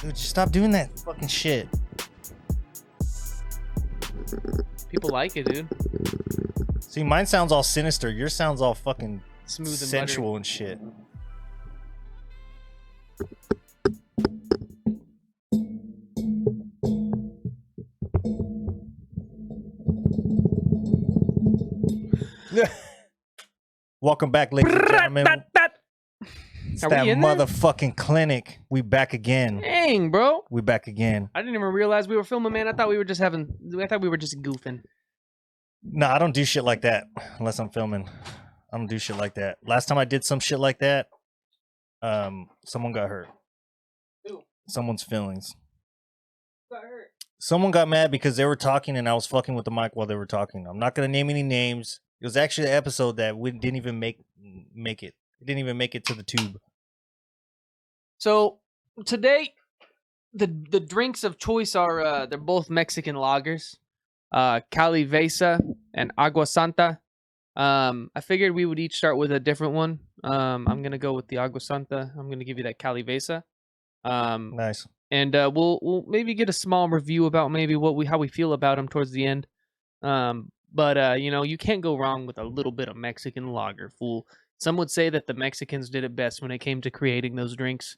Dude, just stop doing that fucking shit. People like it, dude. See, mine sounds all sinister. Yours sounds all fucking Smooth and sensual and shit. Welcome back, ladies and gentlemen. It's that motherfucking clinic. We back again. Dang, bro. We back again. I didn't even realize we were filming, man. I thought we were just goofing. No, I don't do shit like that unless I'm filming. I don't do shit like that. Last time I did some shit like that, someone got hurt. Who? Someone's feelings. Got hurt. Someone got mad because they were talking and I was fucking with the mic while they were talking. I'm not gonna name any names. It was actually an episode that we didn't even make it. It didn't even make it to the tube. So today, the drinks of choice are they're both Mexican lagers, Cali Vesa and Agua Santa. I figured we would each start with a different one. I'm gonna go with the Agua Santa. I'm gonna give you that Cali Vesa. Nice. And we'll maybe get a small review about maybe how we feel about them towards the end. But you know, you can't go wrong with a little bit of Mexican lager, fool. Some would say that the Mexicans did it best when it came to creating those drinks.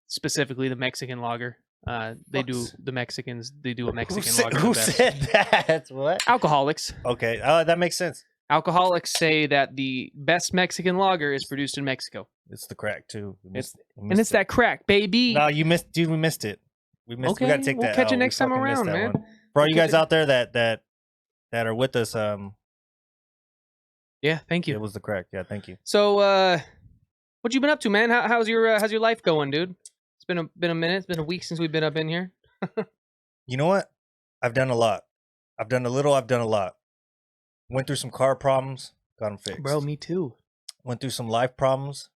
Specifically the Mexican lager. They do a Mexican lager. Who said that? What? Alcoholics. Okay, that makes sense. Alcoholics say that the best Mexican lager is produced in Mexico. It's the crack too. It's that crack, baby. No, you missed, dude. We missed it. Okay, we gotta take that. We'll catch it next time around, man. For all you guys out there that are with us, yeah, thank you. It was the crack. Yeah, thank you. So, what you been up to, man? How's your life going, dude? It's been a minute. It's been a week since we've been up in here. You know what? I've done a lot. I've done a little. I've done a lot. Went through some car problems. Got them fixed. Bro, me too. Went through some life problems.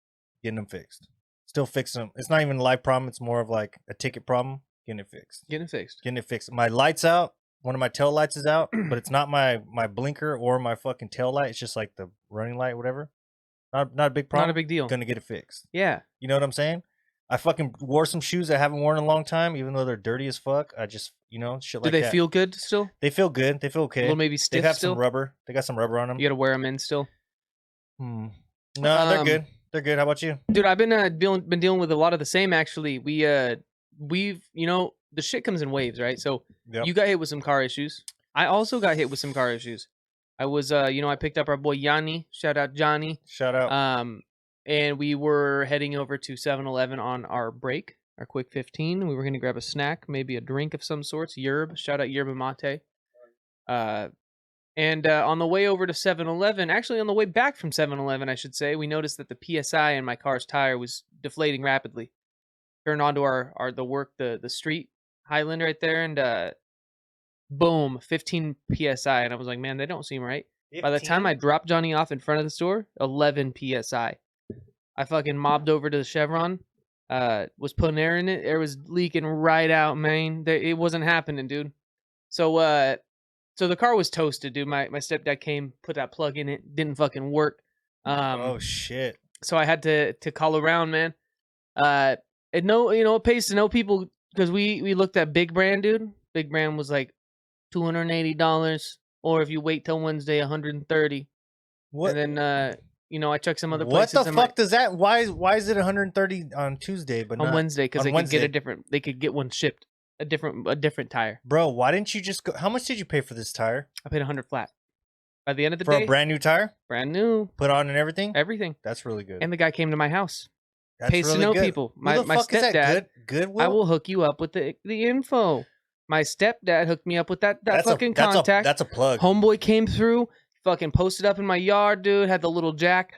Getting them fixed. Still fixing them. It's not even a life problem. It's more of like a ticket problem. Getting it fixed. Getting it fixed. My light's out. One of my tail lights is out, but it's not my blinker or my fucking tail light. It's just like the running light, whatever. Not a big problem. Not a big deal. Gonna get it fixed. Yeah. You know what I'm saying? I fucking wore some shoes I haven't worn in a long time, even though they're dirty as fuck. I just, shit like that. Do they feel good still? They feel good. They feel okay. A little maybe stiff. They have still? some rubber. They got some rubber on them. You gotta wear them in still. No, they're good. They're good. How about you? Dude, I've been dealing with a lot of the same actually. We've the shit comes in waves, right? So You got hit with some car issues. I also got hit with some car issues. I was I picked up our boy Yanni. Shout out Johnny. Shout out. And we were heading over to 7-Eleven on our break, our quick 15. We were gonna grab a snack, maybe a drink of some sorts. Yerb. Shout out Yerba Mate. And on the way over to 7-Eleven, actually on the way back from 7-Eleven, I should say, we noticed that the PSI in my car's tire was deflating rapidly. Turned onto the street Highland right there, and boom, 15 PSI. And I was like, man, they don't seem right. 15? By the time I dropped Johnny off in front of the store, 11 PSI. I fucking mobbed over to the Chevron, was putting air in it. Air was leaking right out, man. It wasn't happening, dude. So the car was toasted, dude. My stepdad came, put that plug in it, didn't fucking work. Oh shit. So I had to call around, man. It pays to know people, because we looked at Big Brand, dude. Big Brand was like $280, or if you wait till Wednesday, $130. What? And then I checked some other places. What the fuck does that? Why is it $130 on Tuesday, but on Wednesday? Because they could get they could get one shipped, a different tire. Bro, why didn't you just go? How much did you pay for this tire? I paid $100 flat. By the end of the day, for a brand new tire, brand new, put on and everything. That's really good. And the guy came to my house. That's pays really to know good. people. My stepdad. Goodwill? I will hook you up with the info. My stepdad hooked me up with that fucking contact. That's a plug. Homeboy came through, fucking posted up in my yard, dude. Had the little jack.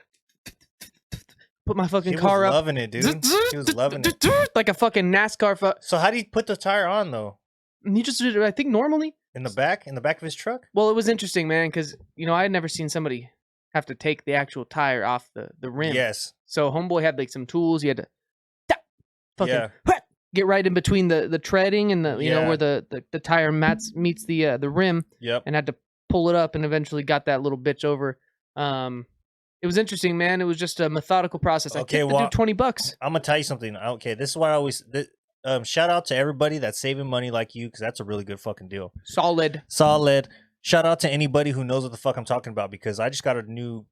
Put my fucking car up. He was loving it, dude. He was loving it. Like a fucking NASCAR. So how do you put the tire on, though? He just did it, I think, normally. In the back of his truck? Well, it was interesting, man, because, I had never seen somebody have to take the actual tire off the rim. Yes. So homeboy had like some tools. He had to fucking get right in between the treading and the where the tire meets the rim. Yep. And had to pull it up, and eventually got that little bitch over. It was interesting, man. It was just a methodical process. I tipped the dude $20. I'm gonna tell you something. Okay, this is why I always shout out to everybody that's saving money like you, because that's a really good fucking deal. Solid. Shout out to anybody who knows what the fuck I'm talking about, because I just got a new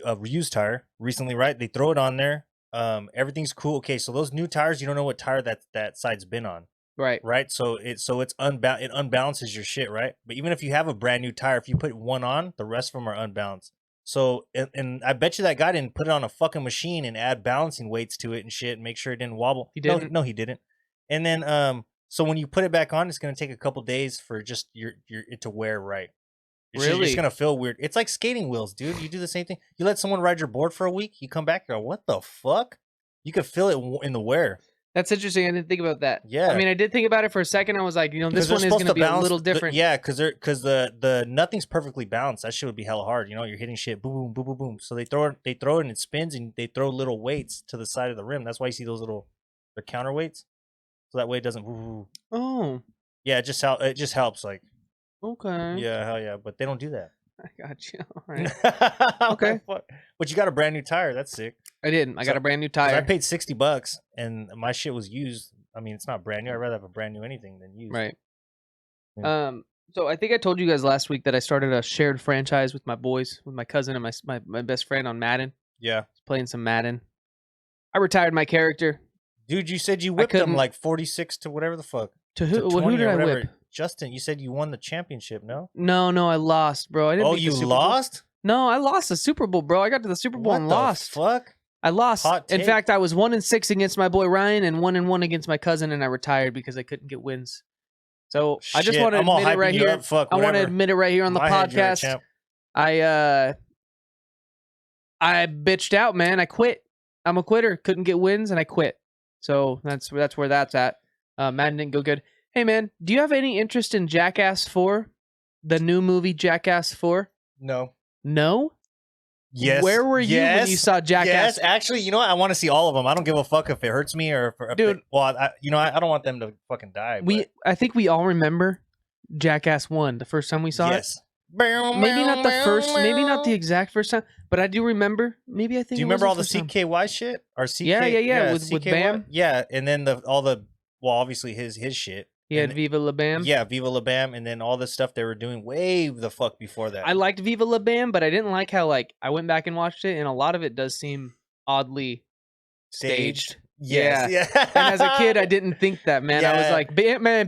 reused tire recently. Right, they throw it on there. Everything's cool. Okay, so those new tires, you don't know what tire that side's been on. Right. So it unbalances your shit, right? But even if you have a brand new tire, if you put one on, the rest of them are unbalanced. So and I bet you that guy didn't put it on a fucking machine and add balancing weights to it and shit and make sure it didn't wobble. He didn't. No, he didn't. And then so when you put it back on, it's gonna take a couple days for just it to wear right. Really? It's gonna feel weird. It's like skating wheels, dude. You do the same thing. You let someone ride your board for a week, you come back, you go, what the fuck? You could feel it in the wear. That's interesting. I didn't think about that. Yeah. I mean, I did think about it for a second. I was like, this one is going to be a little different. Because the nothing's perfectly balanced. That shit would be hella hard. You know, you're hitting shit, boom, boom, boom, boom. So they throw it and it spins, and they throw little weights to the side of the rim. That's why you see those they're counterweights. So that way it doesn't. Oh. Yeah, it just helps. Like. Okay. Yeah, hell yeah. But they don't do that. I got you. All right. Okay. But you got a brand new tire. That's sick. I didn't. I got a brand new tire. I paid $60 and my shit was used. I mean, it's not brand new. I'd rather have a brand new anything than used. Right. Yeah. So I think I told you guys last week that I started a shared franchise with my boys, with my cousin and my best friend on Madden. Yeah. Playing some Madden. I retired my character. Dude, you said you whipped him like 46 to whatever the fuck. To who? Who did I whip? Justin, you said you won the championship, no? No, I lost, bro. I didn't. Oh, you lost? No, I lost the Super Bowl, bro. I got to the Super Bowl and lost. What the fuck? I lost. In fact, I was 1-6 against my boy Ryan and 1-1 against my cousin, and I retired because I couldn't get wins. So I just want to admit it right here. I want to admit it right here on the podcast. I bitched out, man. I quit. I'm a quitter. Couldn't get wins, and I quit. So that's where that's at. Madden didn't go good. Hey, man, do you have any interest in Jackass 4? The new movie Jackass 4? No. No? Yes. Where were you when you saw Jackass? Yes, actually, you know what? I want to see all of them. I don't give a fuck if it hurts me or if dude. I don't want them to fucking die. I think we all remember Jackass 1, the first time we saw it. Maybe not the first, maybe not the exact first time, but I do remember. Maybe I think. Do you remember all the CKY shit? Or CK? Yeah. With Bam. Yeah, and then obviously his shit. He had Viva La Bam. Yeah, Viva La Bam, and then all the stuff they were doing way the fuck before that. I liked Viva La Bam, but I didn't like how I went back and watched it, and a lot of it does seem oddly staged. Yes. Yeah. And as a kid, I didn't think that, man. Yeah. I was like,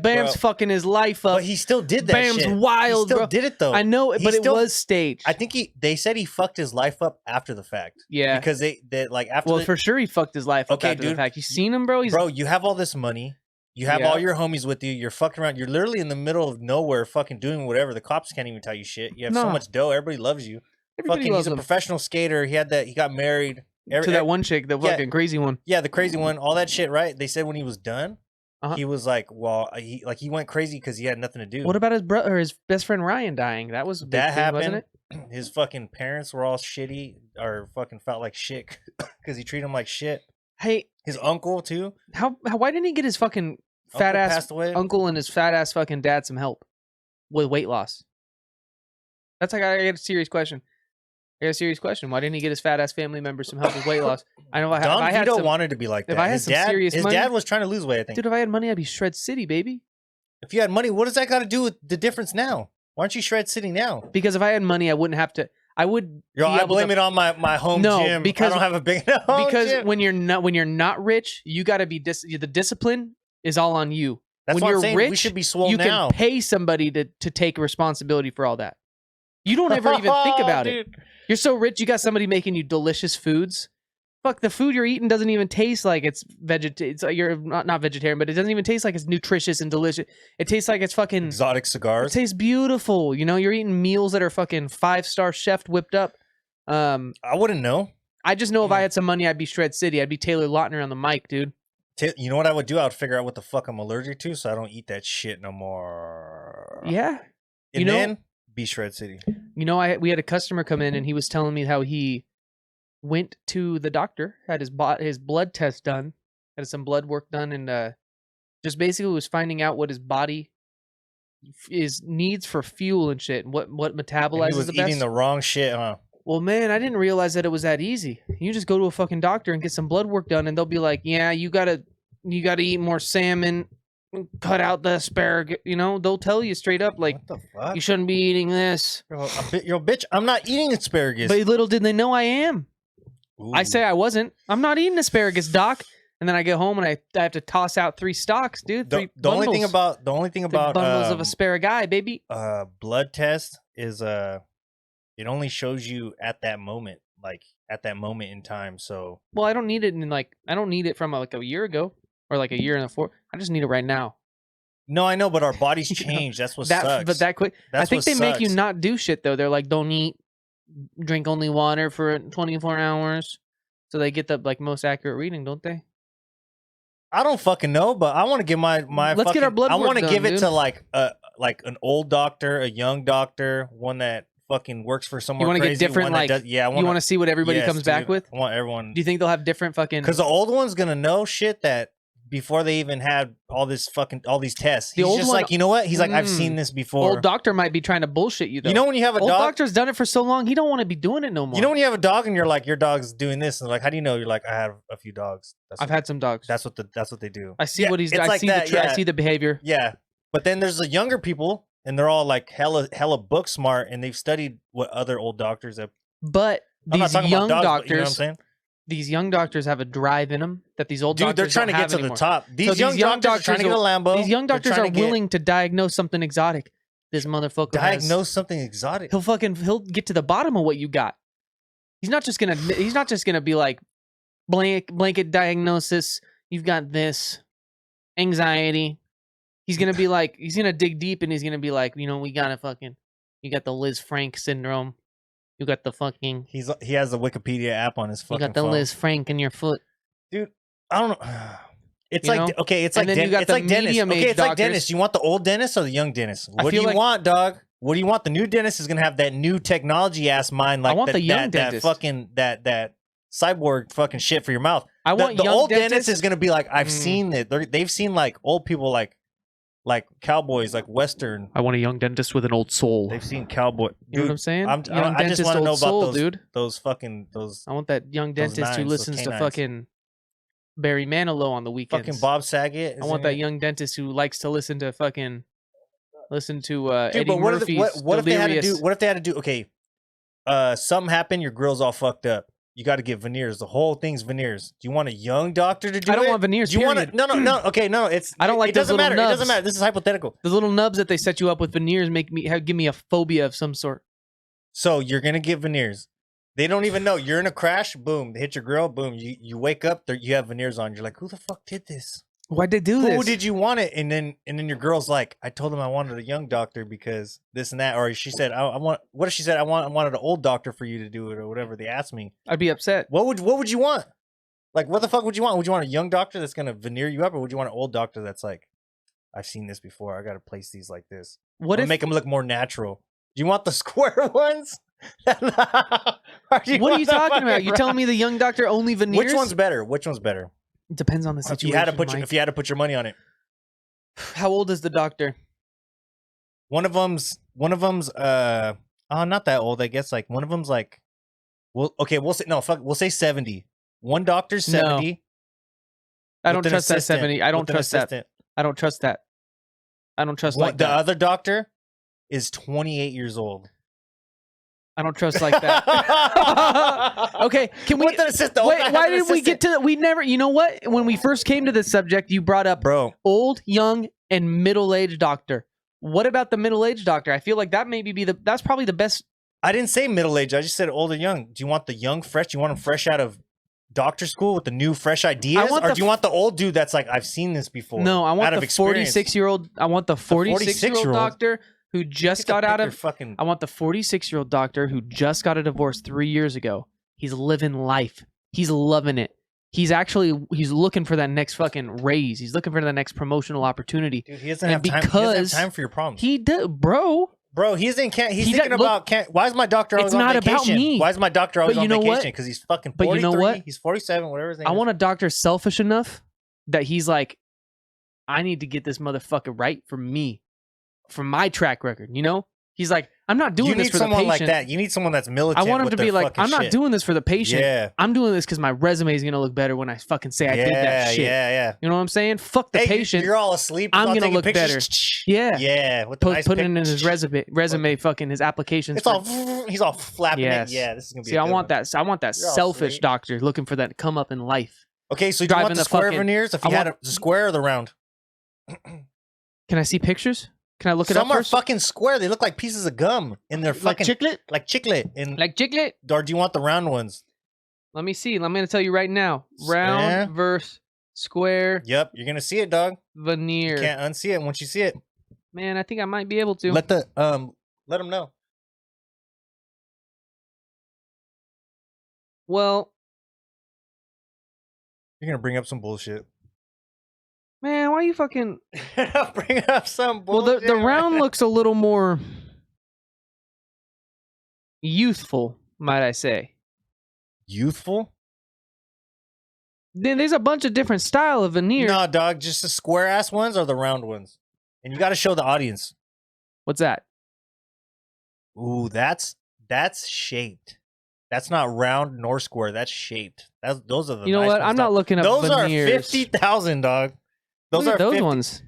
Bam's fucking his life up. But he still did that. Bam's shit. wild. He still did it though. I know, but it was staged. I think they said he fucked his life up after the fact. Yeah, because they like after. Well, for sure he fucked his life up after the fact. You seen him, bro? Bro, you have all this money. You have all your homies with you. You're fucking around. You're literally in the middle of nowhere, fucking doing whatever. The cops can't even tell you shit. You have so much dough. Everybody loves you. He's a professional skater. He got married. To that one chick, the fucking crazy one. Yeah, the crazy one. All that shit, right? They said when he was done, he was like, well, he went crazy because he had nothing to do. What about his brother or his best friend Ryan dying? That was a big thing, wasn't it? His fucking parents were all shitty or fucking felt like shit because he treated him like shit. Hey, his uncle too. Why didn't he get his fucking fat ass uncle and his fat ass fucking dad some help with weight loss? That's like I got a serious question. Why didn't he get his fat ass family members some help with weight loss? I know Don Vito wanted to be like that. If I had his dad was trying to lose weight, I think. Dude, if I had money, I'd be Shred City, baby. If you had money, what does that got to do with the difference now? Why aren't you Shred City now? Because if I had money, I wouldn't have to. I would. I blame it on my home gym. Because I don't have a big home gym. when you're not rich, you got to be the discipline is all on you. That's when what you're I'm saying. Rich, we should be swole you now. Can pay somebody to take responsibility for all that. You don't ever even think about it. You're so rich, you got somebody making you delicious foods. Fuck, the food you're eating doesn't even taste like it's vegetarian. You're not vegetarian, but it doesn't even taste like it's nutritious and delicious. It tastes like it's fucking exotic cigars. It tastes beautiful. You know, you're eating meals that are fucking 5-star chef whipped up. I wouldn't know. I just know if I had some money, I'd be Shred City. I'd be Taylor Lautner on the mic, dude. You know what I would do? I would figure out what the fuck I'm allergic to, so I don't eat that shit no more. Yeah. And then be Shred City. You know, we had a customer come in and he was telling me how he went to the doctor, had his blood test done, had some blood work done, and just basically was finding out what his body needs for fuel and shit, and what metabolizes the best. He was eating the wrong shit, huh? Well, man, I didn't realize that it was that easy. You just go to a fucking doctor and get some blood work done, and they'll be like, "Yeah, you gotta eat more salmon, cut out the asparagus." You know, they'll tell you straight up, like, what the fuck? You shouldn't be eating this. Yo, bitch, I'm not eating asparagus. But little did they know I am. Ooh. I say I wasn't. I'm not eating asparagus, doc. And then I get home and I have to toss out 3 stalks, dude. The only thing about bundles of asparagus, baby. Blood test is it only shows you at that moment, like at that moment in time. So well, I don't need it I don't need it from like a year ago or like a year and a 4. I just need it right now. No, I know, but our bodies change. That's what sucks. But that quick. I think they make you not do shit though. They're like, don't eat, drink only water for 24 hours, so they get the like most accurate reading, don't they? I don't fucking know, but I want to give my Let's get our blood work I want to give it dude. to like an old doctor, a young doctor, one that fucking works for someone. You want to get different, like yeah. You want to see what everybody comes back with. I want everyone. Do you think they'll have different fucking? Because the old one's gonna know shit that before they even had all these tests. He's just like, you know what? He's like, I've seen this before. Old doctor might be trying to bullshit you though. You know when you have a old dog, doctor's done it for so long, he don't want to be doing it no more. You know when you have a dog and you're like, your dog's doing this, and like, how do you know? You're like, I have a few dogs. I've had some dogs. That's what they do. I see what he's. I see I see the behavior. Yeah, but then there's the younger people, and they're all like hella book smart, and they've studied what other old doctors have. But these young doctors, you know what I'm saying? These young doctors have a drive in them that these old doctors they're trying to get to the top. These young doctors are trying to get a Lambo. These young doctors are willing to diagnose something exotic. This motherfucker diagnose something exotic. He'll get to the bottom of what you got. He's not just gonna be like blanket diagnosis. You've got this anxiety. He's gonna be like, he's gonna dig deep and he's gonna be like, you know, you got the Liz Frank syndrome. You got the fucking. He has a Wikipedia app on his fucking phone. You got the phone. Liz Frank in your foot, dude. I don't know. It's like okay. It's like it's like Dennys. Okay, it's like Dennys. You want the old Dennys or the young Dennys? What do you want, dog? What do you want? The new dentist is gonna have that new technology ass mind, like I want the young dentist. That fucking that cyborg fucking shit for your mouth. I want the old dentist is gonna be like, I've seen it. They've seen like old people like cowboys, like Western. I want a young dentist with an old soul. They've seen cowboy. Dude, you know what I'm saying? I just want to know about those. I want that young dentist who listens to fucking Barry Manilow on the weekends. Fucking Bob Saget. I want that young dentist who likes to listen to Eddie but Murphy's what if they had to do? What if they had to do? Okay, something happened. Your grill's all fucked up. You got to get veneers. The whole thing's veneers. Do you want a young doctor to do it? I don't want veneers. Do you want to? No. Okay, no. I don't like. It doesn't matter. Nubs. It doesn't matter. This is hypothetical. The little nubs that they set you up with veneers give me a phobia of some sort. So you're gonna get veneers. They don't even know you're in a crash. Boom, they hit your grill. Boom, you wake up. You have veneers on. You're like, who the fuck did this? Why'd they do this? Who did you want it? And then your girl's like, I told him I wanted a young doctor because this and that. Or she said, I want. What if she said I wanted an old doctor for you to do it or whatever they asked me? I'd be upset. What would you want? Like, what the fuck would you want? Would you want a young doctor that's gonna veneer you up, or would you want an old doctor that's like, I've seen this before. I gotta place these like this. What if make them look more natural? Do you want the square ones? What are you talking about? You telling me the young doctor only veneers? Which one's better? It depends on the situation. If you had to put your money on it. How old is the doctor? One of them's not that old, I guess. Like one of them's like, we'll say 70. One doctor's 70. No. I don't trust that 70. I don't trust that. I don't trust that. I don't trust like the other doctor is 28 years old. I don't trust like that. Okay, can we? Wait, why did we get to that? We never. You know what? When we first came to this subject, you brought up old, young, and middle-aged doctor. What about the middle-aged doctor? I feel like that that's probably the best. I didn't say middle-aged. I just said old or young. Do you want the young, fresh? Do you want them fresh out of doctor school with the new, fresh ideas, or do you want the old dude that's like, I've seen this before? No, I want the 46-year-old. I want the 46-year-old doctor who just got out of fucking. I want the 46-year-old doctor who just got a divorce 3 years ago. He's living life. He's loving it. He's looking for that next fucking raise. He's looking for the next promotional opportunity. Dude, he doesn't have time. He doesn't have time for your problems. He does, bro. Bro, he's thinking about. Why is my doctor always on vacation? It's not about me. Why is my doctor always on vacation? Because he's fucking 43. But you know what? He's 47, whatever his name is. I want a doctor selfish enough that he's like, I need to get this motherfucker right for me, for my track record. You know, He's like, I'm not doing this for the patient. You need someone like that. You need someone that's militant. I want him to be like, I'm not doing this for the patient. Yeah. I'm doing this because my resume is going to look better when I fucking say I did that shit. Yeah. You know what I'm saying? Fuck the patient. You're all asleep. I'm going to look better. Yeah. Yeah. With putting in his resume, fucking his applications. He's all flapping it. Yeah, this is going to be I want that selfish doctor looking for that to come up in life. Okay, so do you want the square veneers? If you had the square or the round? Can I see pictures? Can I look it up first? Some are fucking square. They look like pieces of gum in their fucking... Like chiclet. Like chiclet? Or do you want the round ones? Let me see. I'm going to tell you right now. Round versus square. Yep, you're going to see it, dog. Veneer. You can't unsee it once you see it. Man, I think I might be able to. Let them know. Well... You're going to bring up some bullshit. Man, why you fucking... bring up some bullshit? Well, the round looks a little more... youthful, might I say. Youthful? Then there's a bunch of different style of veneers. No, dog. Just the square-ass ones or the round ones? And you got to show the audience. What's that? Ooh, that's shaped. That's not round nor square. That's shaped. Those are the. You know nice what? ones, I'm not looking up. Those veneers. are 50,000, dog. Those are those ones.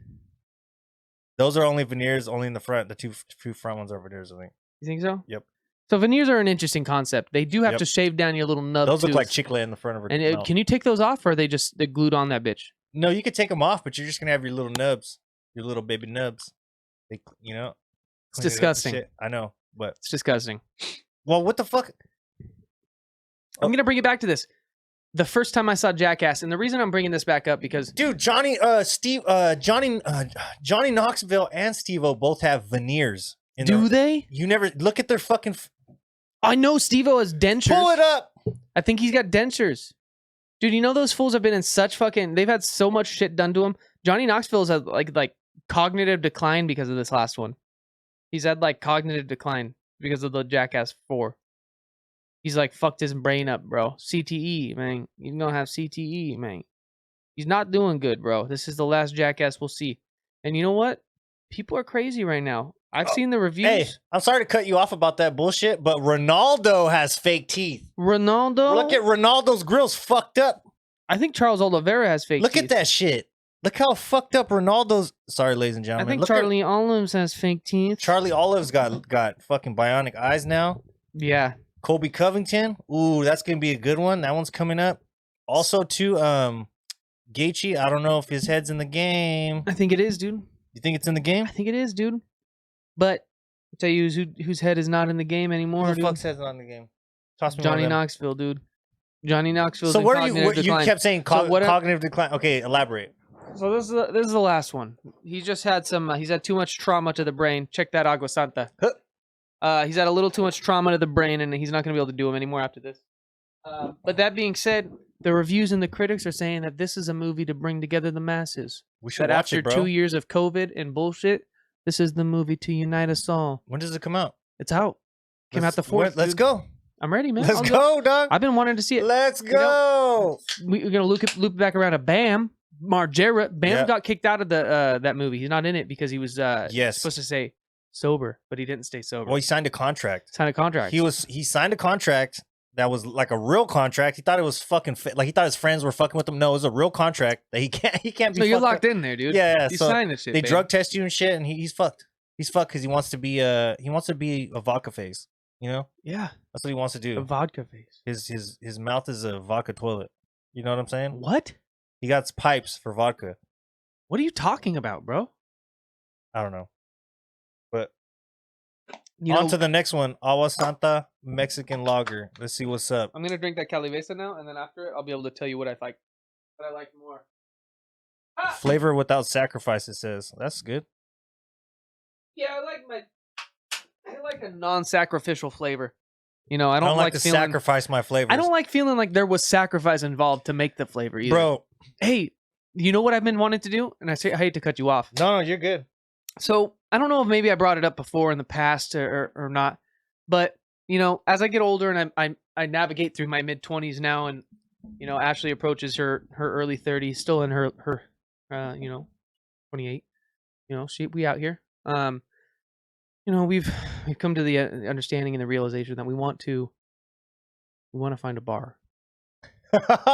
Those are only veneers, only in the front. The two front ones are veneers, I think. You think so? Yep. So veneers are an interesting concept. They do have to shave down your little nub. Those look like chicle in the front of her. And can you take those off, or are they they're glued on that bitch? No, you could take them off, but you're just gonna have your little nubs, your little baby nubs. It's disgusting. I know, but it's disgusting. Well, what the fuck? I'm gonna bring it back to this. The first time I saw Jackass, and the reason I'm bringing this back up because Johnny Knoxville and Steve-O both have veneers. Do they? You never look at their fucking. I know Steve-O has dentures. Pull it up. I think he's got dentures. Dude, you know those fools have been in such fucking. They've had so much shit done to them. Johnny Knoxville's had like cognitive decline because of this last one. He's had like cognitive decline because of the Jackass 4. He's like fucked his brain up, bro. CTE, man. He's gonna have CTE, man. He's not doing good, bro. This is the last Jackass we'll see. And you know what? People are crazy right now. I've seen the reviews. Hey, I'm sorry to cut you off about that bullshit, but Ronaldo has fake teeth. Ronaldo? Look at Ronaldo's grill's fucked up. I think Charles Oliveira has fake teeth. Look at that shit. Look how fucked up Ronaldo's. Sorry, ladies and gentlemen. I think Charlie Olives has fake teeth. Charlie Olives got fucking bionic eyes now. Yeah. Colby Covington. Ooh, that's gonna be a good one. That one's coming up. Also, too, Gaethje. I don't know if his head's in the game. I think it is, dude. You think it's in the game? I think it is, dude. But I'll tell you whose head is not in the game anymore. Who the fuck's head's not in the game? Toss me Johnny Knoxville, dude. Johnny Knoxville. So what are you kept saying cognitive decline? Okay, elaborate. So this is the last one. He just had some. He's had too much trauma to the brain. Check that Agua Santa. He's had a little too much trauma to the brain, and he's not going to be able to do them anymore after this. But that being said, the reviews and the critics are saying that this is a movie to bring together the masses. We should watch it, bro. After 2 years of COVID and bullshit, this is the movie to unite us all. When does it come out? It's out. Came out the 4th. Let's go. I'm ready, man. Let's go, dog. I've been wanting to see it. Let's go. We're gonna loop back around to Bam Margera. Bam got kicked out of the that movie. He's not in it because he was supposed to stay sober, but he didn't stay sober. Well, he signed a contract. He signed a contract that was like a real contract. He thought it was fucking like he thought his friends were fucking with him. No, it was a real contract that he can't be. So you're locked in there, dude. Yeah. You so signed this shit. They drug test you and shit, and he's fucked. He's fucked because he wants to be a vodka face. You know? Yeah. That's what he wants to do. A vodka face. His mouth is a vodka toilet. You know what I'm saying? What? He got pipes for vodka. What are you talking about, bro? I don't know. But on to the next one. Agua Santa Mexican lager. Let's see what's up. I'm gonna drink that Calivesa now, and then after it, I'll be able to tell you what I like more. Flavor without sacrifice, it says. That's good. Yeah, I like a non-sacrificial flavor. You know, I don't like to feeling, sacrifice my flavors. I don't like feeling like there was sacrifice involved to make the flavor either. Bro. Hey, you know what I've been wanting to do? And I hate to cut you off. No, you're good. So, I don't know if maybe I brought it up before in the past or not. But, you know, as I get older and I navigate through my mid-20s now, and, you know, Ashley approaches her early 30s, still in her 28. You know, we out here. You know, we've come to the understanding and the realization that we want to find a bar.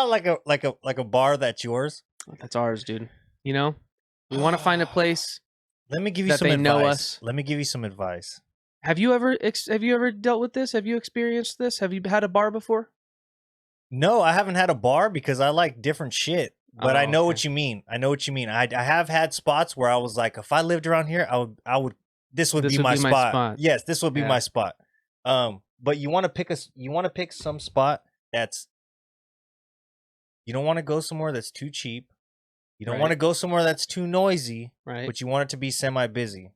like a bar that's yours. That's ours, dude. You know, we want to find a place. Let me give you some advice. Know us. Let me give you some advice. Have you ever dealt with this? Have you experienced this? Have you had a bar before? No, I haven't had a bar because I like different shit. But I know what you mean. I know what you mean. I have had spots where I was like, if I lived around here, I would. This would be my spot. Yes, this would be my spot. But you want to pick some spot that's. You don't want to go somewhere that's too cheap. You don't want to go somewhere that's too noisy. Right. But you want it to be semi-busy.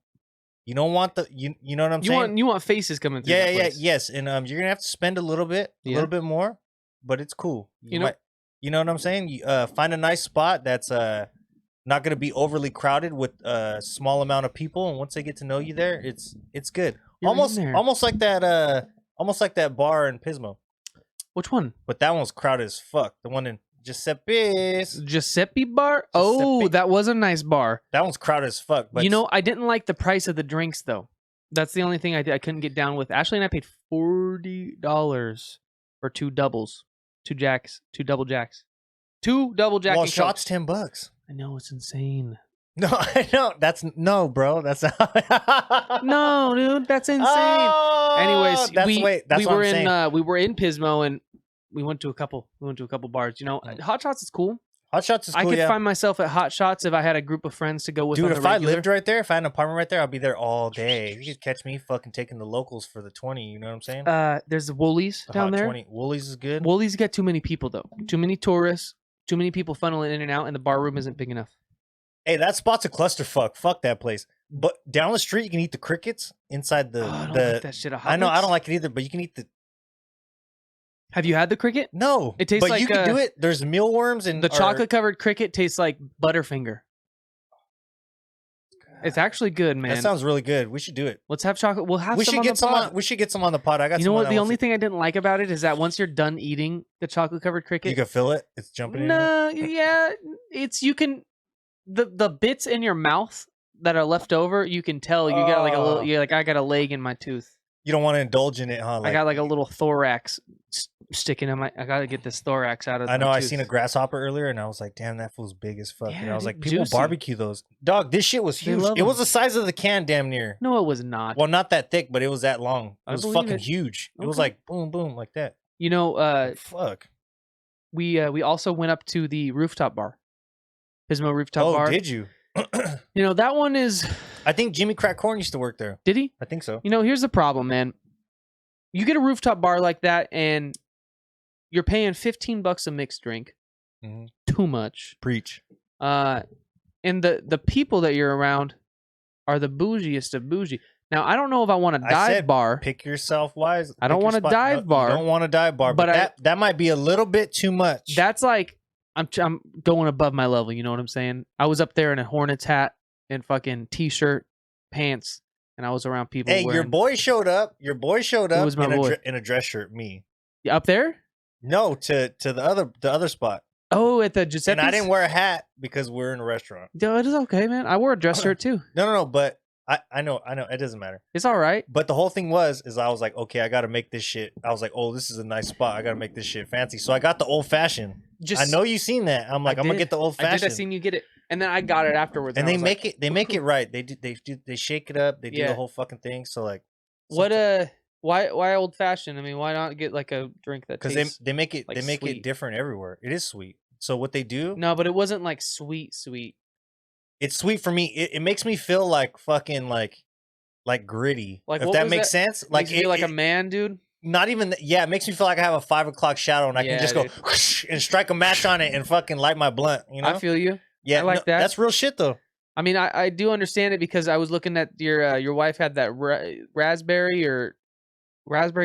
You don't want you know what I'm saying? You want faces coming through. Yes, and you're gonna have to spend a little bit more, but it's cool. You know what I'm saying? You find a nice spot that's not gonna be overly crowded with a small amount of people, and once they get to know you there, it's good. Almost like that bar in Pismo. Which one? But that one's crowded as fuck. The one in Giuseppe Bar? Oh, that was a nice bar. That one's crowded as fuck. But I didn't like the price of the drinks, though. That's the only thing I couldn't get down with. Ashley and I paid $40 for 2 doubles. 2 jacks. 2 double jacks. 2 double jacks. Well, shots $10. I know, it's insane. No, I don't. No, bro. That's no, dude. That's insane. Oh, anyways, we were in Pismo and we went to a couple bars. Hot Shots is cool. Hot Shots is cool. I could find myself at Hot Shots if I had a group of friends to go with. Dude, if I lived right there, if I had an apartment right there, I'd be there all day. You could catch me fucking taking the locals for the 20. You know what I'm saying? There's the Woolies down there. 20. Woolies is good. Woolies get too many people though. Too many tourists. Too many people funneling in and out, and the bar room isn't big enough. Hey, that spot's a clusterfuck. Fuck that place. But down the street, you can eat the crickets inside the. I don't like that shit. I know, I don't like it either. But you can eat the. Have you had the cricket? No, it tastes like you can do it. There's mealworms and the chocolate covered cricket tastes like Butterfinger. It's actually good, man. That sounds really good. We should do it. Let's have chocolate. We'll have. We should get some on. We should get some on the pod. I got. You know what? The only thing I didn't like about it is that once you're done eating the chocolate covered cricket, you can feel it. It's jumping in. No, yeah, you can. The bits in your mouth that are left over, you can tell you got like a little. You're like, I got a leg in my tooth. You don't want to indulge in it, huh? I got like a little thorax sticking in my. I gotta get this thorax out of. I know. I seen a grasshopper earlier, and I was like, "Damn, that fool's big as fuck." Yeah, and I was like, "People barbecue those, dog. This shit was huge. It was the size of the can, damn near." No, it was not. Well, not that thick, but it was that long. It was fucking huge. Okay. It was like boom, boom, like that. Fuck. We also went up to the Rooftop Bar, Pismo Rooftop Bar. Oh, did you? That one is. I think Jimmy Crack Corn used to work there. Did he? I think so. Here's the problem, man. You get a rooftop bar like that, and you're paying $15 a mixed drink. Mm-hmm. Too much. Preach. And the people that you're around are the bougiest of bougie. Now, I don't know if I want a dive bar. Pick yourself wise. I don't want a dive bar. You don't want a dive bar, but that might be a little bit too much. That's like I'm going above my level. You know what I'm saying? I was up there in a Hornets hat and fucking t-shirt, pants. And I was around people. Hey, your boy showed up. Your boy showed up in a dress shirt. Me. Up there? No, to the other spot. Oh, at the Giuseppe's? And I didn't wear a hat because we're in a restaurant. No, it is okay, man. I wore a dress shirt too. No. But I know. It doesn't matter. It's all right. But the whole thing is I was like, okay, I got to make this shit. I was like, oh, this is a nice spot. I got to make this shit fancy. So I got the old fashioned. I know you seen that. I'm like, I'm gonna get the old fashioned. I seen you get it. And then I got it afterwards. And they make it right. They shake it up. They do the whole fucking thing. So like, why old fashioned? I mean, why not get like a drink that? Because they make it it different everywhere. It is sweet. So what they do? No, but it wasn't like sweet. It's sweet for me. It makes me feel like fucking like gritty. Like if that makes sense. Like you feel like a man, dude. Not even it makes me feel like I have a 5 o'clock shadow and I can just go whoosh, and strike a match on it and fucking light my blunt. You know? I feel you. Yeah, I like that. That's real shit though. I mean, I do understand it because I was looking at your wife had that raspberry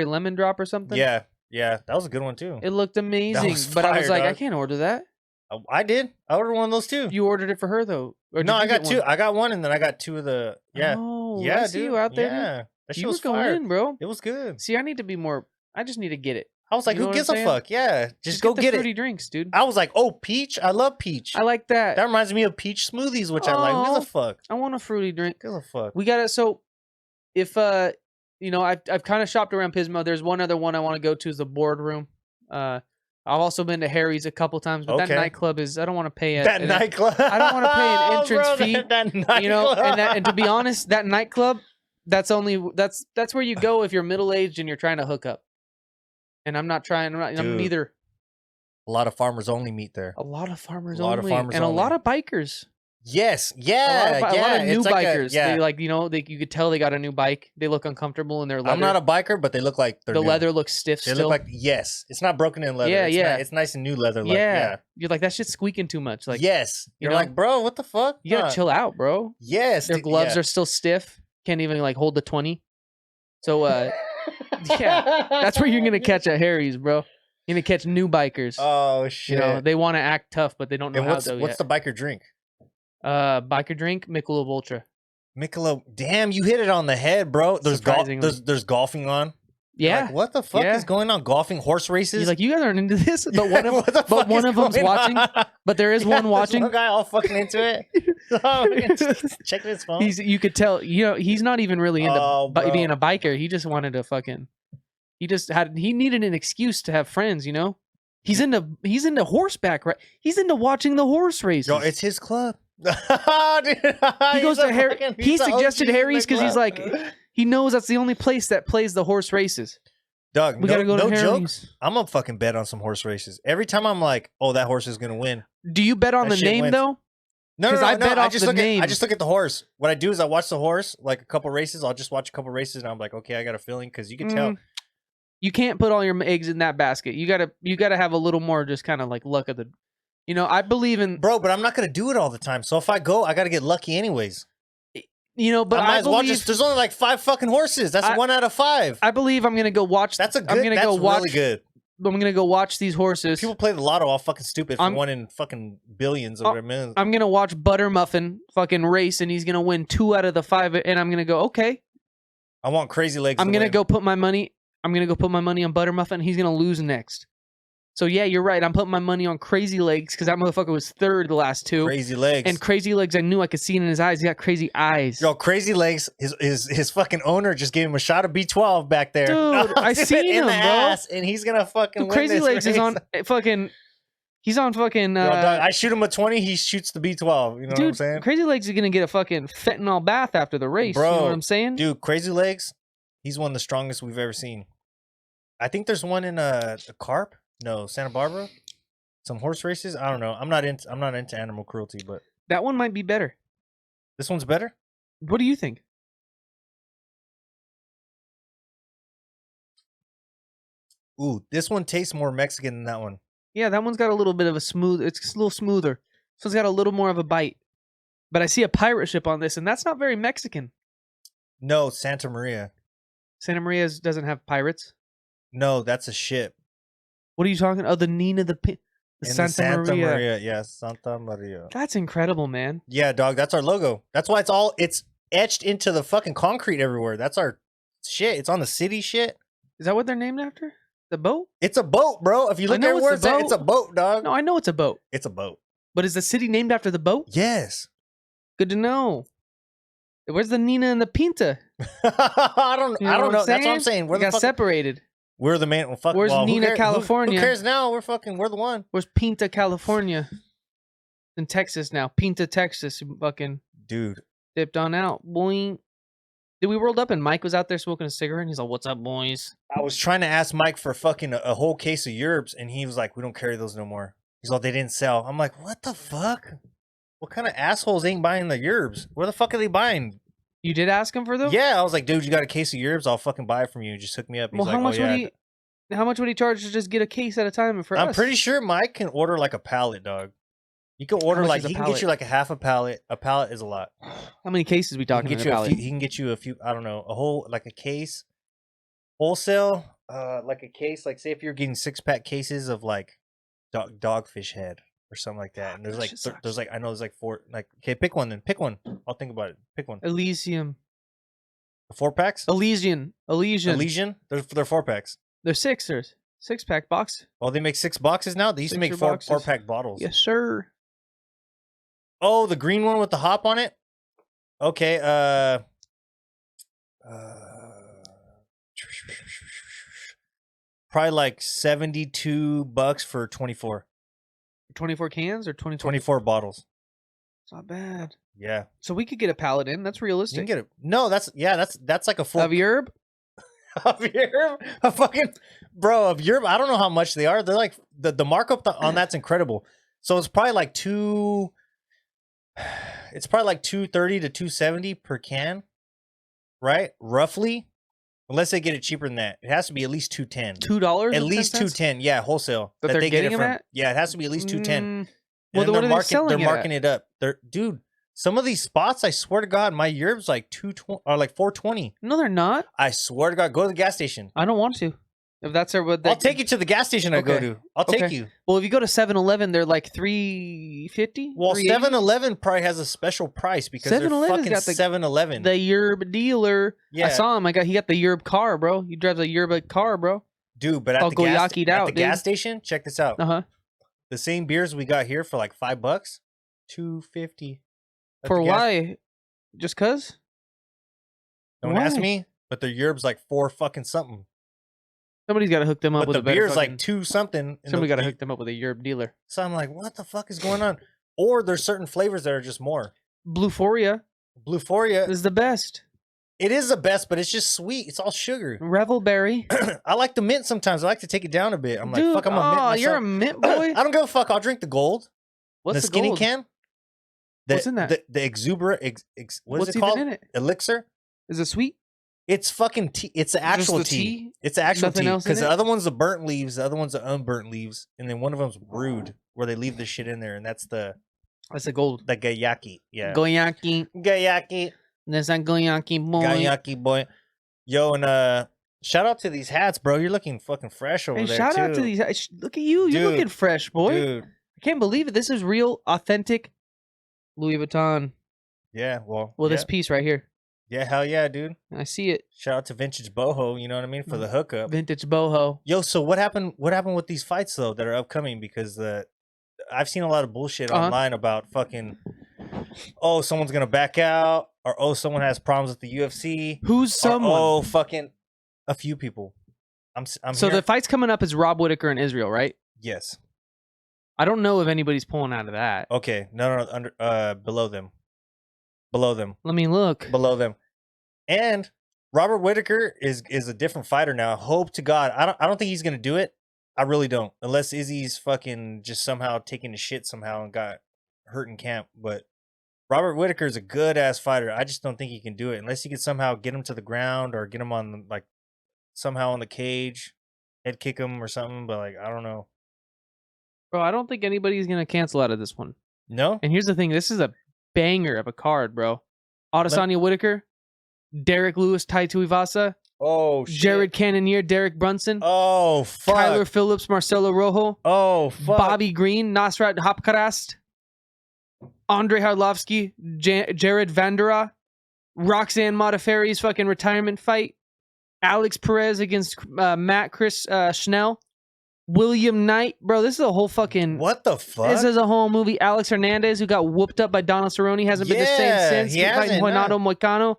lemon drop or something. Yeah, that was a good one too. It looked amazing, but I was like, I can't order that. I did. I ordered one of those too. You ordered it for her though? No, I got two. One? I got one, and then I got two of the. Yeah. Oh, yeah, I see you out there. Yeah, that shit was going in, bro. It was good. See, I need to be more. I just need to get it. I was like, who gives a fuck? Yeah, just go get it. Fruity drinks, dude. I was like, oh, peach. I love peach. I like that. That reminds me of peach smoothies, which I like. Who gives a fuck? I want a fruity drink. Who gives a fuck? We got it. So, if I've kind of shopped around Pismo. There's one other one I want to go to is the Boardroom. I've also been to Harry's a couple times, but that nightclub is I don't want to pay nightclub. I don't want to pay an entrance fee. That nightclub. And to be honest, that nightclub that's where you go if you're middle aged and you're trying to hook up. And I'm neither. A lot of farmers only meet there. A lot of farmers only. A lot of bikers. Yes, yeah, a lot of new bikers. Like you could tell they got a new bike. They look uncomfortable in their leather. I'm not a biker, but they look like they're the new. leather looks stiff. They look like it's not broken in leather. It's nice and new leather. You're like that shit's squeaking too much. Like you're like, bro, what the fuck? You gotta chill out, bro. Yes, their gloves are still stiff. Can't even like hold the 20. So that's where you're gonna catch at Harry's, bro. You're gonna catch new bikers. Oh shit! They want to act tough, but they don't know how to. What's the biker drink? Biker drink, Michelob Ultra. Michelob, damn, you hit it on the head, bro. There's golfing on. Yeah. Like, what the fuck is going on? Golfing, horse races? He's like, you guys aren't into this, but one of them's watching. But there is one watching. One guy all fucking into it. Checking his phone. You could tell. He's not even really into being a biker. He just wanted to fucking. He needed an excuse to have friends. He's into horseback, right? He's into watching the horse races. Yo, it's his club. Dude, he goes to Harry. He suggested Harry's because he's like, he knows that's the only place that plays the horse races. Dog, we gotta go to Harry's. Joke. I'm gonna fucking bet on some horse races. Every time I'm like, oh, that horse is gonna win. Do you bet on the name though? No, I bet off the name. I just look at the horse. What I do is I watch the horse, like a couple races. I'll just watch a couple races, and I'm like, okay, I got a feeling because you can tell. You can't put all your eggs in that basket. You gotta have a little more, just kind of like luck of the. I believe in but I'm not gonna do it all the time. So if I go, I gotta get lucky anyways. But I believe there's only like 5 fucking horses. That's 1 out of 5. I believe I'm gonna go watch. Really good. I'm gonna go watch these horses. People play the lotto all fucking stupid for 1 in fucking billions or millions. I'm gonna watch Buttermuffin fucking race, and he's gonna win 2 out of the 5, and I'm gonna go okay. I want Crazy Legs. I'm gonna go put my money. I'm gonna go put my money on Buttermuffin. He's gonna lose next. So yeah, you're right. I'm putting my money on Crazy Legs because that motherfucker was 3rd the last 2. Crazy Legs. And Crazy Legs, I knew I could see it in his eyes. He got crazy eyes. Yo, Crazy Legs, his fucking owner just gave him a shot of B12 back there. Dude, I seen him, bro. Ass, and he's gonna fucking win Crazy this Legs race. is on fucking. He's on fucking. Yo, dog, I shoot him a 20. He shoots the B12. You know what I'm saying? Crazy Legs is gonna get a fucking fentanyl bath after the race. Bro, you know what I'm saying? Dude, Crazy Legs, he's one of the strongest we've ever seen. I think there's one in the Carp. No, Santa Barbara. Some horse races. I don't know. I'm not into animal cruelty, but that one might be better. This one's better. What do you think? Ooh, this one tastes more Mexican than that one. Yeah, that one's got a little bit of a smooth. It's a little smoother, so it's got a little more of a bite. But I see a pirate ship on this, and that's not very Mexican. No, Santa Maria. Santa Maria doesn't have pirates. No, that's a ship. What are you talking? Oh, the Nina the Santa Maria. Yeah, Santa Maria. That's incredible, man. Yeah, dog. That's our logo. That's why it's etched into the fucking concrete everywhere. That's our shit. It's on the city shit. Is that what they're named after? The boat? It's a boat, bro. If you look everywhere, it's a boat, dog. No, I know it's a boat. It's a boat. But is the city named after the boat? Yes. Good to know. Where's the Nina and the Pinta? I don't know. That's what I'm saying. We got separated. We're the man. Well, where's Nina, California? Who cares now? We're the one. Where's Pinta, California? In Texas now. Pinta, Texas. Fucking dude. Dipped on out. Boing. Did we rolled up and Mike was out there smoking a cigarette and he's like, "What's up, boys?" I was trying to ask Mike for fucking a whole case of yerbs and he was like, "We don't carry those no more." He's like, "They didn't sell." I'm like, "What the fuck? What kind of assholes ain't buying the yerbs? Where the fuck are they buying?" You did ask him for them? Yeah, I was like, "Dude, you got a case of yerbs? I'll fucking buy it from you. Just hook me up." He's well, like, how much would he charge to just get a case at a time for us? I'm pretty sure Mike can order like a pallet, dog. You can order like he can get you like a half a pallet. A pallet is a lot. How many cases we talking about? He can get you a few. I don't know, a whole like a case, wholesale. Like a case. Like say if you're getting 6-pack cases of like dogfish head or something like that. And there's like I know there's like 4. Like okay, pick one then. Pick one. I'll think about it. Pick one. Elysium. 4-packs. Elysian. They're 4-packs. They're 6-pack box. Oh, they make 6 boxes now. They used to make 4-pack bottles. Yes, sir. Oh, the green one with the hop on it? Okay, Probably like $72 for 24. 24 cans or 24 bottles. It's not bad. Yeah. So we could get a pallet in. That's realistic. You can get it. No, that's like a full of yerb. Of yerb, a fucking bro of yerb. I don't know how much they are. They're like the markup on that's incredible. So it's probably like it's probably like $230 to $270 per can, right? Roughly, unless they get it cheaper than that, it has to be at least $210. $2 at least $210. Yeah, wholesale. That they're getting it them at? Yeah, it has to be at least $210. Well, then what are they selling? They're marking it up. Dude. Some of these spots, I swear to God, my yerb's like $220 or like $420. No, they're not. I swear to God, go to the gas station. I don't want to. If that's their, I'll take you to the gas station I go to. I'll take you. Well, if you go to 7-Eleven, they're like $3.50. Well, 7-Eleven probably has a special price because they're fucking 7-Eleven. The yerb dealer. Yeah, I saw him. He got the yerb car, bro. He drives a yerb car, bro. Dude, but at the gas station, check this out. The same beers we got here for like $5, $2.50. For why? Just cause? Don't ask me. But their yerb's like $4 fucking something. Somebody's got to hook them up with a better beer's like $2 something. Somebody got to hook them up with a yerb dealer. So I'm like, what the fuck is going on? Or there's certain flavors that are just more. Bluephoria is the best. It is the best, but it's just sweet. It's all sugar. Revelberry. I like the mint sometimes. I like to take it down a bit. I'm like, fuck, I'm a mint myself. You're a mint boy? I don't give a fuck. I'll drink the gold. What's the skinny gold? can? What's in that? The exuberant. What's it even called? In it? Elixir? Is it sweet? It's fucking tea. It's the actual tea. It's the actual tea. Because the other one's the burnt leaves, the other one's the unburnt leaves, and then one of them's brewed where they leave the shit in there, and that's the gold. The gayaki. Yeah. Gayaki. That's not Gayaki boy. Gayaki boy. Yo, and shout out to these hats, bro. You're looking fucking fresh over there. Shout out to these hats. Look at you. You're looking fresh, boy. Dude. I can't believe it. This is real, authentic Louis Vuitton. Yeah, well. This piece right here. Yeah, hell yeah, dude. I see it. Shout out to Vintage Boho, you know what I mean, for the hookup. Vintage Boho. Yo, so what happened with these fights though that are upcoming? Because I've seen a lot of bullshit online about fucking someone's gonna back out, or someone has problems with the UFC. Who's someone? Fucking a few people. I'm so the fight's coming up is Rob Whittaker and Israel, right? Yes. I don't know if anybody's pulling out of that. Okay, no, below them. Let me look. Below them. And Robert Whittaker is a different fighter now. Hope to God. I don't think he's gonna do it. I really don't. Unless Izzy's fucking just somehow taking the shit somehow and got hurt in camp. But Robert Whittaker is a good ass fighter. I just don't think he can do it unless he can somehow get him to the ground or get him on somehow on the cage, head kick him or something. But I don't know. Bro, I don't think anybody's gonna cancel out of this one. No. And here's the thing: this is a banger of a card, bro. Adesanya Whittaker, Derek Lewis, Tai Tuivasa. Oh shit. Jared Cannonier, Derek Brunson. Oh fuck. Tyler Phillips, Marcelo Rojo. Oh fuck. Bobby Green, Nasrat Hapkarast. Andre Harlovsky, Jared Vandera. Roxanne Modafferi's fucking retirement fight. Alex Perez against Chris Schnell. William Knight, bro, this is a whole fucking... What the fuck? This is a whole movie. Alex Hernandez, who got whooped up by Donald Cerrone, hasn't been the same since. He hasn't, Juanado Moicano.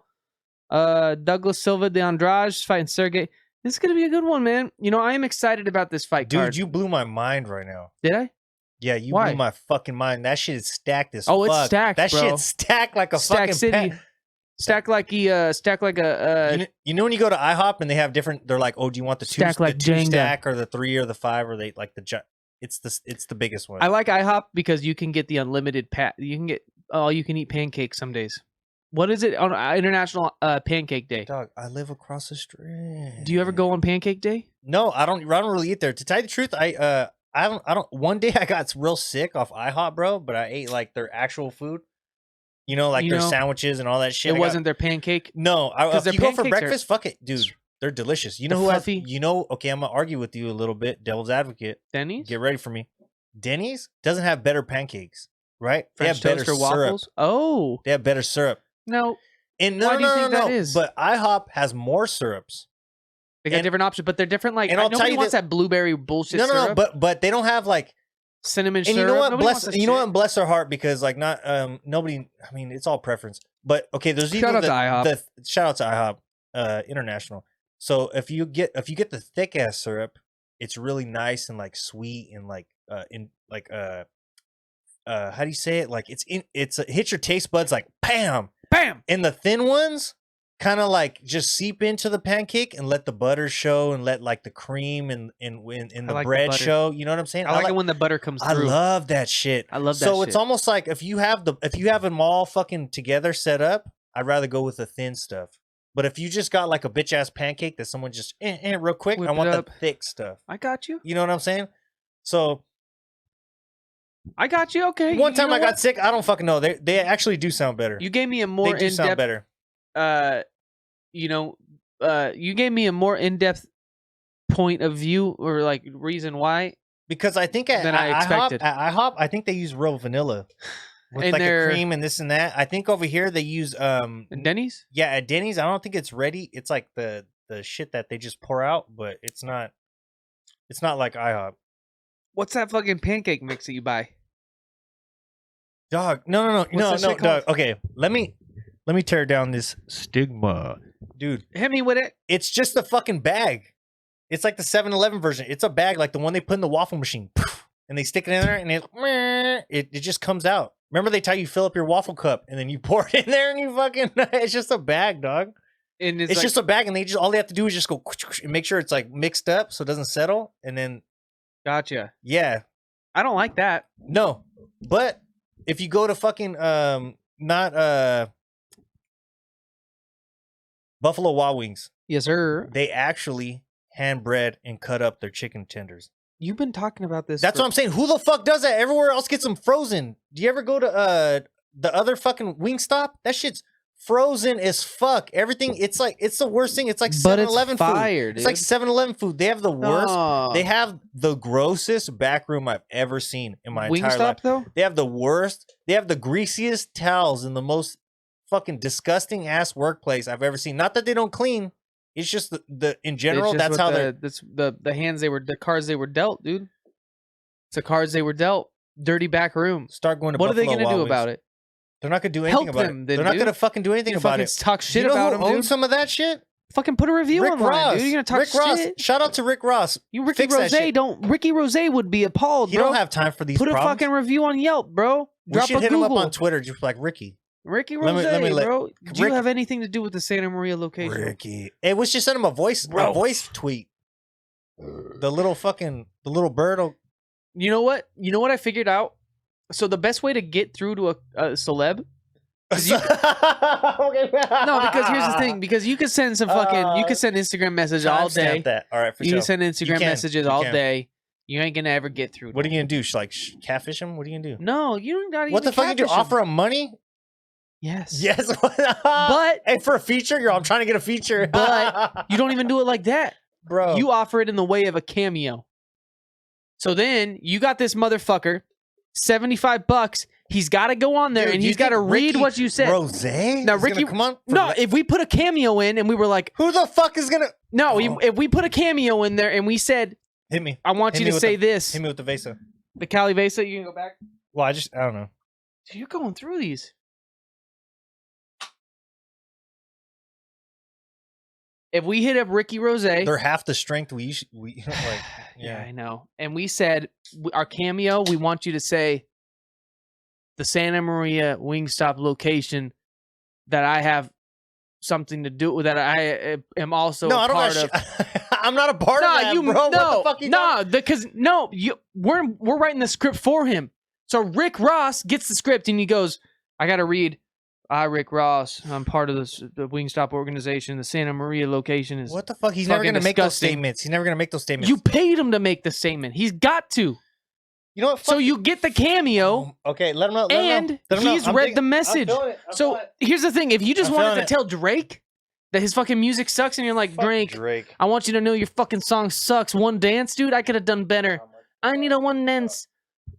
Douglas Silva de Andrade fighting Sergey. This is going to be a good one, man. You know, I am excited about this fight card. Dude, you blew my mind right now. Did I? Yeah, you blew my fucking mind. That shit is stacked as fuck. Oh, it's stacked, That bro. shit's stacked like a fucking... City. Stacked like a... You know when you go to IHOP and they have different... They're like, oh, do you want the two stack or the 3 or the 5 or they like the... It's the biggest one. I like IHOP because you can get the unlimited... You can get all-you-can-eat pancakes some days. What is it on International Pancake Day? Dog, I live across the street. Do you ever go on Pancake Day? No, I don't really eat there. To tell you the truth, I don't. One day I got real sick off IHOP, bro. But I ate like their actual food. You know, like their sandwiches and all that shit. It wasn't their pancake. No, if you go for breakfast, fuck it, dude. They're delicious. You know who has? You know, okay, I'm gonna argue with you a little bit. Devil's advocate. Dennys. Get ready for me. Dennys doesn't have better pancakes, right? French they have better toast or waffles. Syrup. Oh, they have better syrup. No. And why do you think that is? But IHOP has more syrups. They got different options, but they're different. Like, and nobody wants that blueberry bullshit. No, but they don't have like cinnamon and syrup. You know what? Bless their heart, because like not nobody. I mean, it's all preference. But okay, there's shout out to IHOP. Shout out to IHOP International. So if you get the thick ass syrup, It's really nice and like sweet and like how do you say it? Like it hits your taste buds like bam, bam. And the thin ones kind of like just seep into the pancake and let the butter show and let like the cream and the like bread the show. You know what I'm saying? I like it when the butter comes through. I love that shit. I love that. So it's almost like if you have them all fucking together set up, I'd rather go with the thin stuff. But if you just got like a bitch ass pancake that someone just real quick, I want the thick stuff. I got you. You know what I'm saying? So I got you. Okay. One time I got sick. I don't fucking know. They actually do sound better. You gave me a more in-depth. Sound better. You gave me a more in-depth point of view or like reason why. Because I think at IHOP, I think they use real vanilla with like a cream and this and that. I think over here they use Dennys. Yeah, at Dennys, I don't think it's ready. It's like the shit that they just pour out, but it's not like IHOP. What's that fucking pancake mix that you buy? Dog, no, dog. Okay, let me tear down this stigma, dude. Hit me with it. It's just a fucking bag. It's like the 7-Eleven version. It's a bag like the one they put in the waffle machine, and they stick it in there, and it just comes out. Remember they tell you fill up your waffle cup, and then you pour it in there, and you fucking. It's just a bag, dog. And it's just a bag, and all they have to do is just go and make sure it's like mixed up so it doesn't settle, and then. Gotcha. Yeah. I don't like that. No. But if you go to fucking Buffalo Wild Wings. Yes, sir. They actually hand bread and cut up their chicken tenders. You've been talking about this. That's what I'm saying. Who the fuck does that? Everywhere else gets them frozen. Do you ever go to the other fucking Wingstop? That shit's frozen as fuck. Everything, it's the worst thing. It's like 7-Eleven food. Dude. It's like 7-Eleven food. They have the worst. They have the grossest back room I've ever seen in my entire life. Though? They have the worst. They have the greasiest towels in the most fucking disgusting ass workplace I've ever seen. Not that they don't clean. It's just the in general. That's how the cards they were dealt, dude. It's the cards they were dealt. Dirty back room. Start going to. What Buffalo are they gonna do about it? They're not gonna do anything about it. They're not gonna fucking do anything about it. Talk shit about them, dude. Own some of that shit. Fucking put a review Rick online, Ross. dude. You're gonna talk Rick shit. Ross. Shout out to Rick Ross. You Ricky Rose don't. Ricky Rose would be appalled, bro. You don't have time for these. Put a fucking review on Yelp, bro. We should hit him up on Twitter, just like Ricky Rose, bro. Do you have anything to do with the Santa Maria location? Ricky, hey, we should send him a voice tweet. The little bird. You know what? I figured out. So the best way to get through to a celeb. No, because here's the thing. Because you could send you could send Instagram messages all day. That. All right, for you can send Instagram messages all day. You ain't gonna ever get through. What are you gonna do? Like catfish him? What are you gonna do? No, you don't gotta. What the fuck? You do? Offer him money? Yes. Yes. But hey, for a feature, I'm trying to get a feature. But you don't even do it like that, bro. You offer it in the way of a cameo. So then you got this motherfucker, $75. He's got to go on there, and he's got to read what you said. Rose? Now, Ricky, come on. No, if we put a cameo in, and we were like, who the fuck is gonna? No, if we put a cameo in there, and we said, hit me. I want you to say this. Hit me with the Vesa. The Cali Vesa. You can go back. Well, I don't know. So you're going through these. If we hit up Ricky Rose, they're half the strength we like. Yeah, I know. And we said our cameo. We want you to say the Santa Maria Wingstop location that I have something to do with. That I am also part of. I'm not a part of that, bro. No, what the fuck we're writing the script for him. So Rick Ross gets the script and he goes, "I got to read." Rick Ross. I'm part of the Wingstop organization. The Santa Maria location is what the fuck? He's never gonna make those statements. He's never gonna make those statements. You paid him to make the statement. He's got to. You know what? So you get the cameo. Okay, let him know. He's read the message. So here's the thing: if you just wanted to tell Drake that his fucking music sucks, and you're like, Drake, I want you to know your fucking song sucks. One dance, dude. I could have done better. I need a one dance.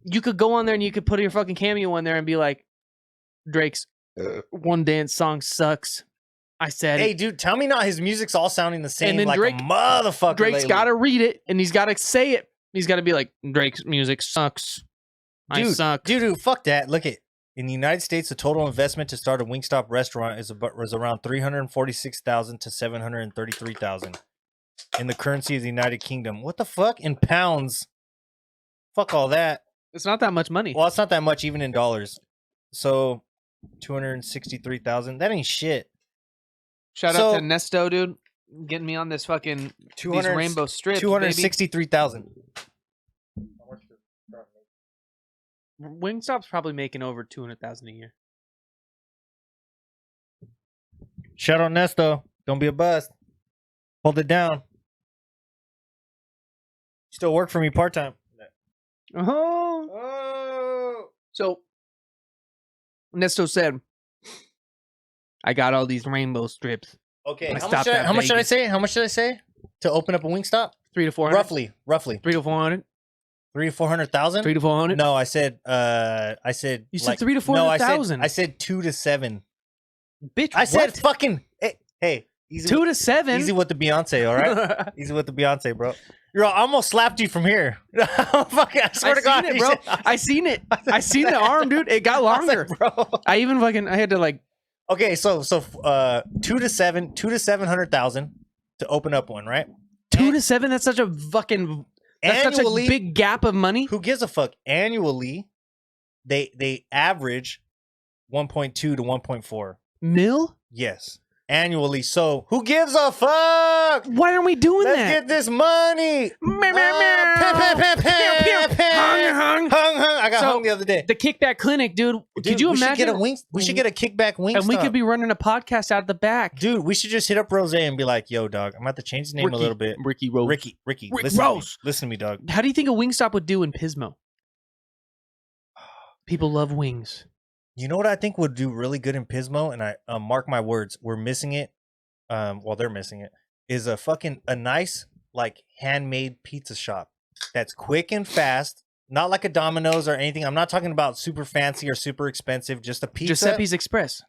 You could go on there and you could put your fucking cameo in there and be like, Drake's. One dance song sucks. I said, hey, dude, tell me not his music's all sounding the same. And then like Drake, a motherfucker. Drake's got to read it and he's got to say it. He's got to be like, Drake's music sucks. I suck. Dude, fuck that. Look at in the United States, the total investment to start a Wingstop restaurant was around $346,000 to $733,000. in the currency of the United Kingdom. What the fuck? In pounds? Fuck all that. It's not that much money. Well, it's not that much even in dollars. So 263,000. That ain't shit. Shout out to Nesto, dude, getting me on this fucking these rainbow strips. 263,000. Wingstop's probably making over 200,000 a year. Shout out Nesto. Don't be a bust. Hold it down. Still work for me part time. Oh. So Nesto said, I got all these rainbow strips. Okay, how much did I say? How much did I say to open up a Wingstop? 300 to 400. Roughly. 300 to 400. 300 to 400,000. 300 to 400. No, I said. You said 300 to 400,000. I said 2 to 7. Bitch, I said fucking. Hey, easy 2 to 7. Easy with the Beyonce, all right? Easy with the Beyonce, bro. I almost slapped you from here. I swear to God, it, bro. I seen it. I seen the arm, dude. It got longer, bro. I had to like. Okay, so 2 to 700,000 to open up one, right? 2 to 7. That's such a fucking. That's such a big gap of money. Who gives a fuck? Annually, they average 1.2 to 1.4 mil. Yes. Annually, so who gives a fuck? Why aren't we doing that? Let's get this money. I got hung the other day. The Kickback Clinic, dude. Could you imagine? We should get a Kickback Wingstop. And we could be running a podcast out of the back. Dude, we should just hit up Rose and be like, yo, dog, I'm going to have to change the name a little bit. Ricky Rose. Ricky. Listen to me, dog. How do you think a Wingstop would do in Pismo? People love wings. You know what I think would do really good in Pismo, and I mark my words, we're missing it. Well, they're missing it. Is a nice like handmade pizza shop that's quick and fast, not like a Domino's or anything. I'm not talking about super fancy or super expensive. Just a pizza. Giuseppe's Express.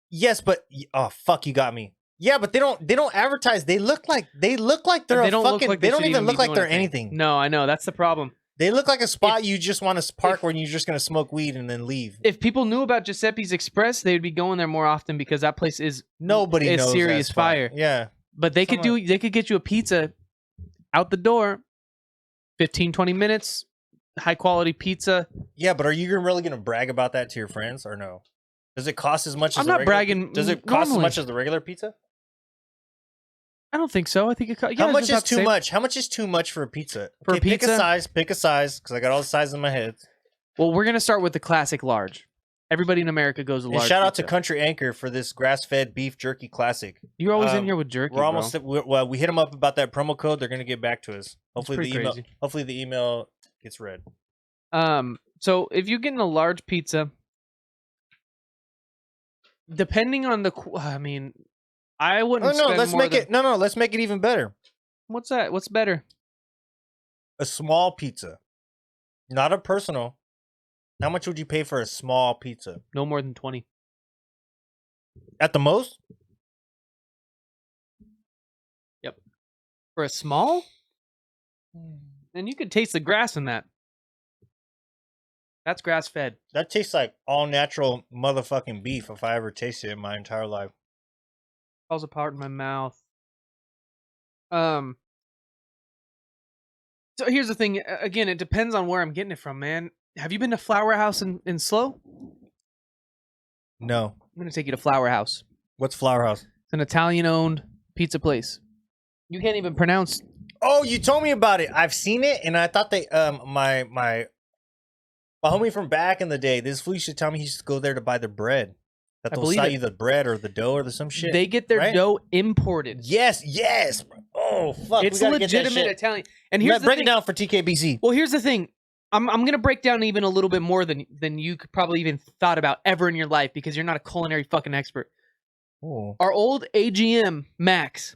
Yes, but oh fuck, you got me. Yeah, but they don't advertise. They look like they're they don't even look like they're anything. No, I know that's the problem. They look like a spot you just want to park when you're just going to smoke weed and then leave. If people knew about Giuseppe's Express, they would be going there more often because that place is knows serious fire. Yeah. But they could get you a pizza out the door, 15, 20 minutes, high quality pizza. Yeah, but are you really going to brag about that to your friends or no? Does it cost as much as bragging. Does it cost as much as the regular pizza? I don't think so. I think how much is too much? How much is too much for a pizza? For a pizza? Pick a size, because I got all the sizes in my head. Well, we're gonna start with the classic large. Everybody in America goes a large. Shout out to Country Anchor for this grass-fed beef jerky classic. You're always in here with jerky. We hit them up about that promo code. They're gonna get back to us. Hopefully the email gets read. So if you're getting a large pizza, depending on I wouldn't. Let's make it even better. What's that? What's better? A small pizza, not a personal. How much would you pay for a small pizza? No more than 20. At the most? Yep. For a small? And you could taste the grass in that. That's grass fed. That tastes like all natural motherfucking beef if I ever tasted it in my entire life. Falls apart in my mouth. So here's the thing. Again, it depends on where I'm getting it from, man. Have you been to Flower House in Slow? No. I'm going to take you to Flower House. What's Flower House? It's an Italian-owned pizza place. You can't even pronounce... Oh, you told me about it. I've seen it, and I thought they... My homie from back in the day, this fool used to tell me he used to go there to buy their bread. That they'll sell you the bread or the dough or some shit. They get their dough imported. Yes. Oh, fuck. It's legitimate Italian. And here's the thing. Break it down for TKBC. Well, here's the thing. I'm going to break down even a little bit more than you could probably even thought about ever in your life because you're not a culinary fucking expert. Ooh. Our old AGM, Max.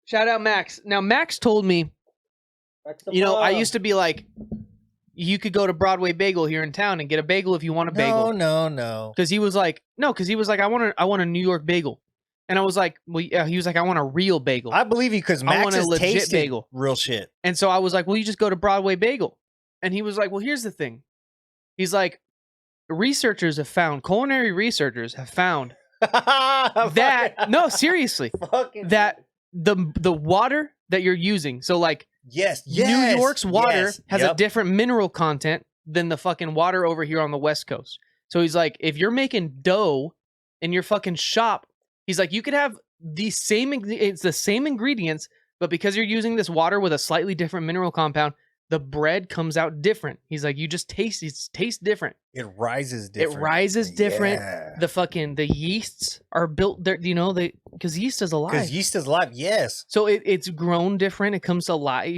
Shout out, Max. Now, Max told me, I used to be like, you could go to Broadway Bagel here in town and get a bagel if you want a bagel. No. Because he was like, I want a New York bagel. And I was like, well, yeah. He was like, I want a real bagel. I believe you because Max has tasted bagel. Real shit. And so I was like, well, you just go to Broadway Bagel. And he was like, well, here's the thing. He's like, culinary researchers have found that, no, seriously, that the water that you're using. So like yes, New York's water has a different mineral content than the fucking water over here on the West Coast. So he's like, if you're making dough in your fucking shop, he's like, you could have it's the same ingredients, but because you're using this water with a slightly different mineral compound, the bread comes out different. He's like, you just taste it tastes different. It rises different. It rises different. Yeah. The yeasts are built there, because yeast is alive. Because yeast is alive, yes. So it's grown different. It comes to life,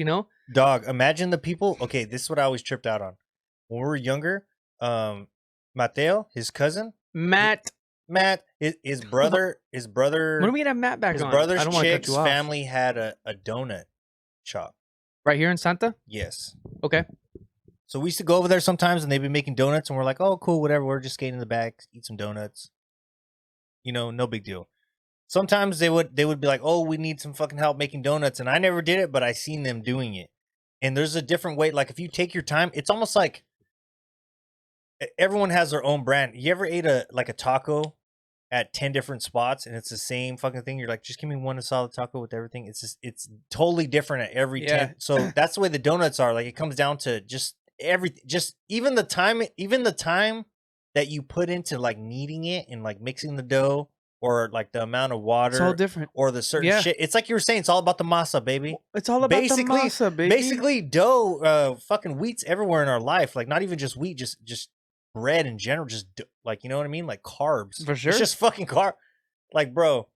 Dog, imagine the people. Okay, this is what I always tripped out on. When we were younger, Mateo, his cousin. Matt, his brother. When are we gonna have Matt back his on? His brother's chick's family had a donut shop. Right here in Santa? Yes. Okay. So we used to go over there sometimes, and they'd be making donuts, and we're like, "Oh, cool, whatever. We're just skating in the back, eat some donuts. No big deal." Sometimes they would be like, "Oh, we need some fucking help making donuts," and I never did it, but I seen them doing it. And there's a different way. Like if you take your time, it's almost like everyone has their own brand. You ever ate a taco at 10 different spots and it's the same fucking thing? You're like, just give me one solid taco with everything. It's totally different at every 10. So that's the way the donuts are. Like it comes down to just everything, just even the time that you put into like kneading it and like mixing the dough, or like the amount of water. It's all different. Or the certain shit. It's like you were saying, it's all about the masa, baby. It's all about the masa, baby. Basically dough, fucking wheat's everywhere in our life. Like not even just wheat, just bread in general, just like, you know what I mean? Like carbs. For sure. It's just fucking carb. Like, bro.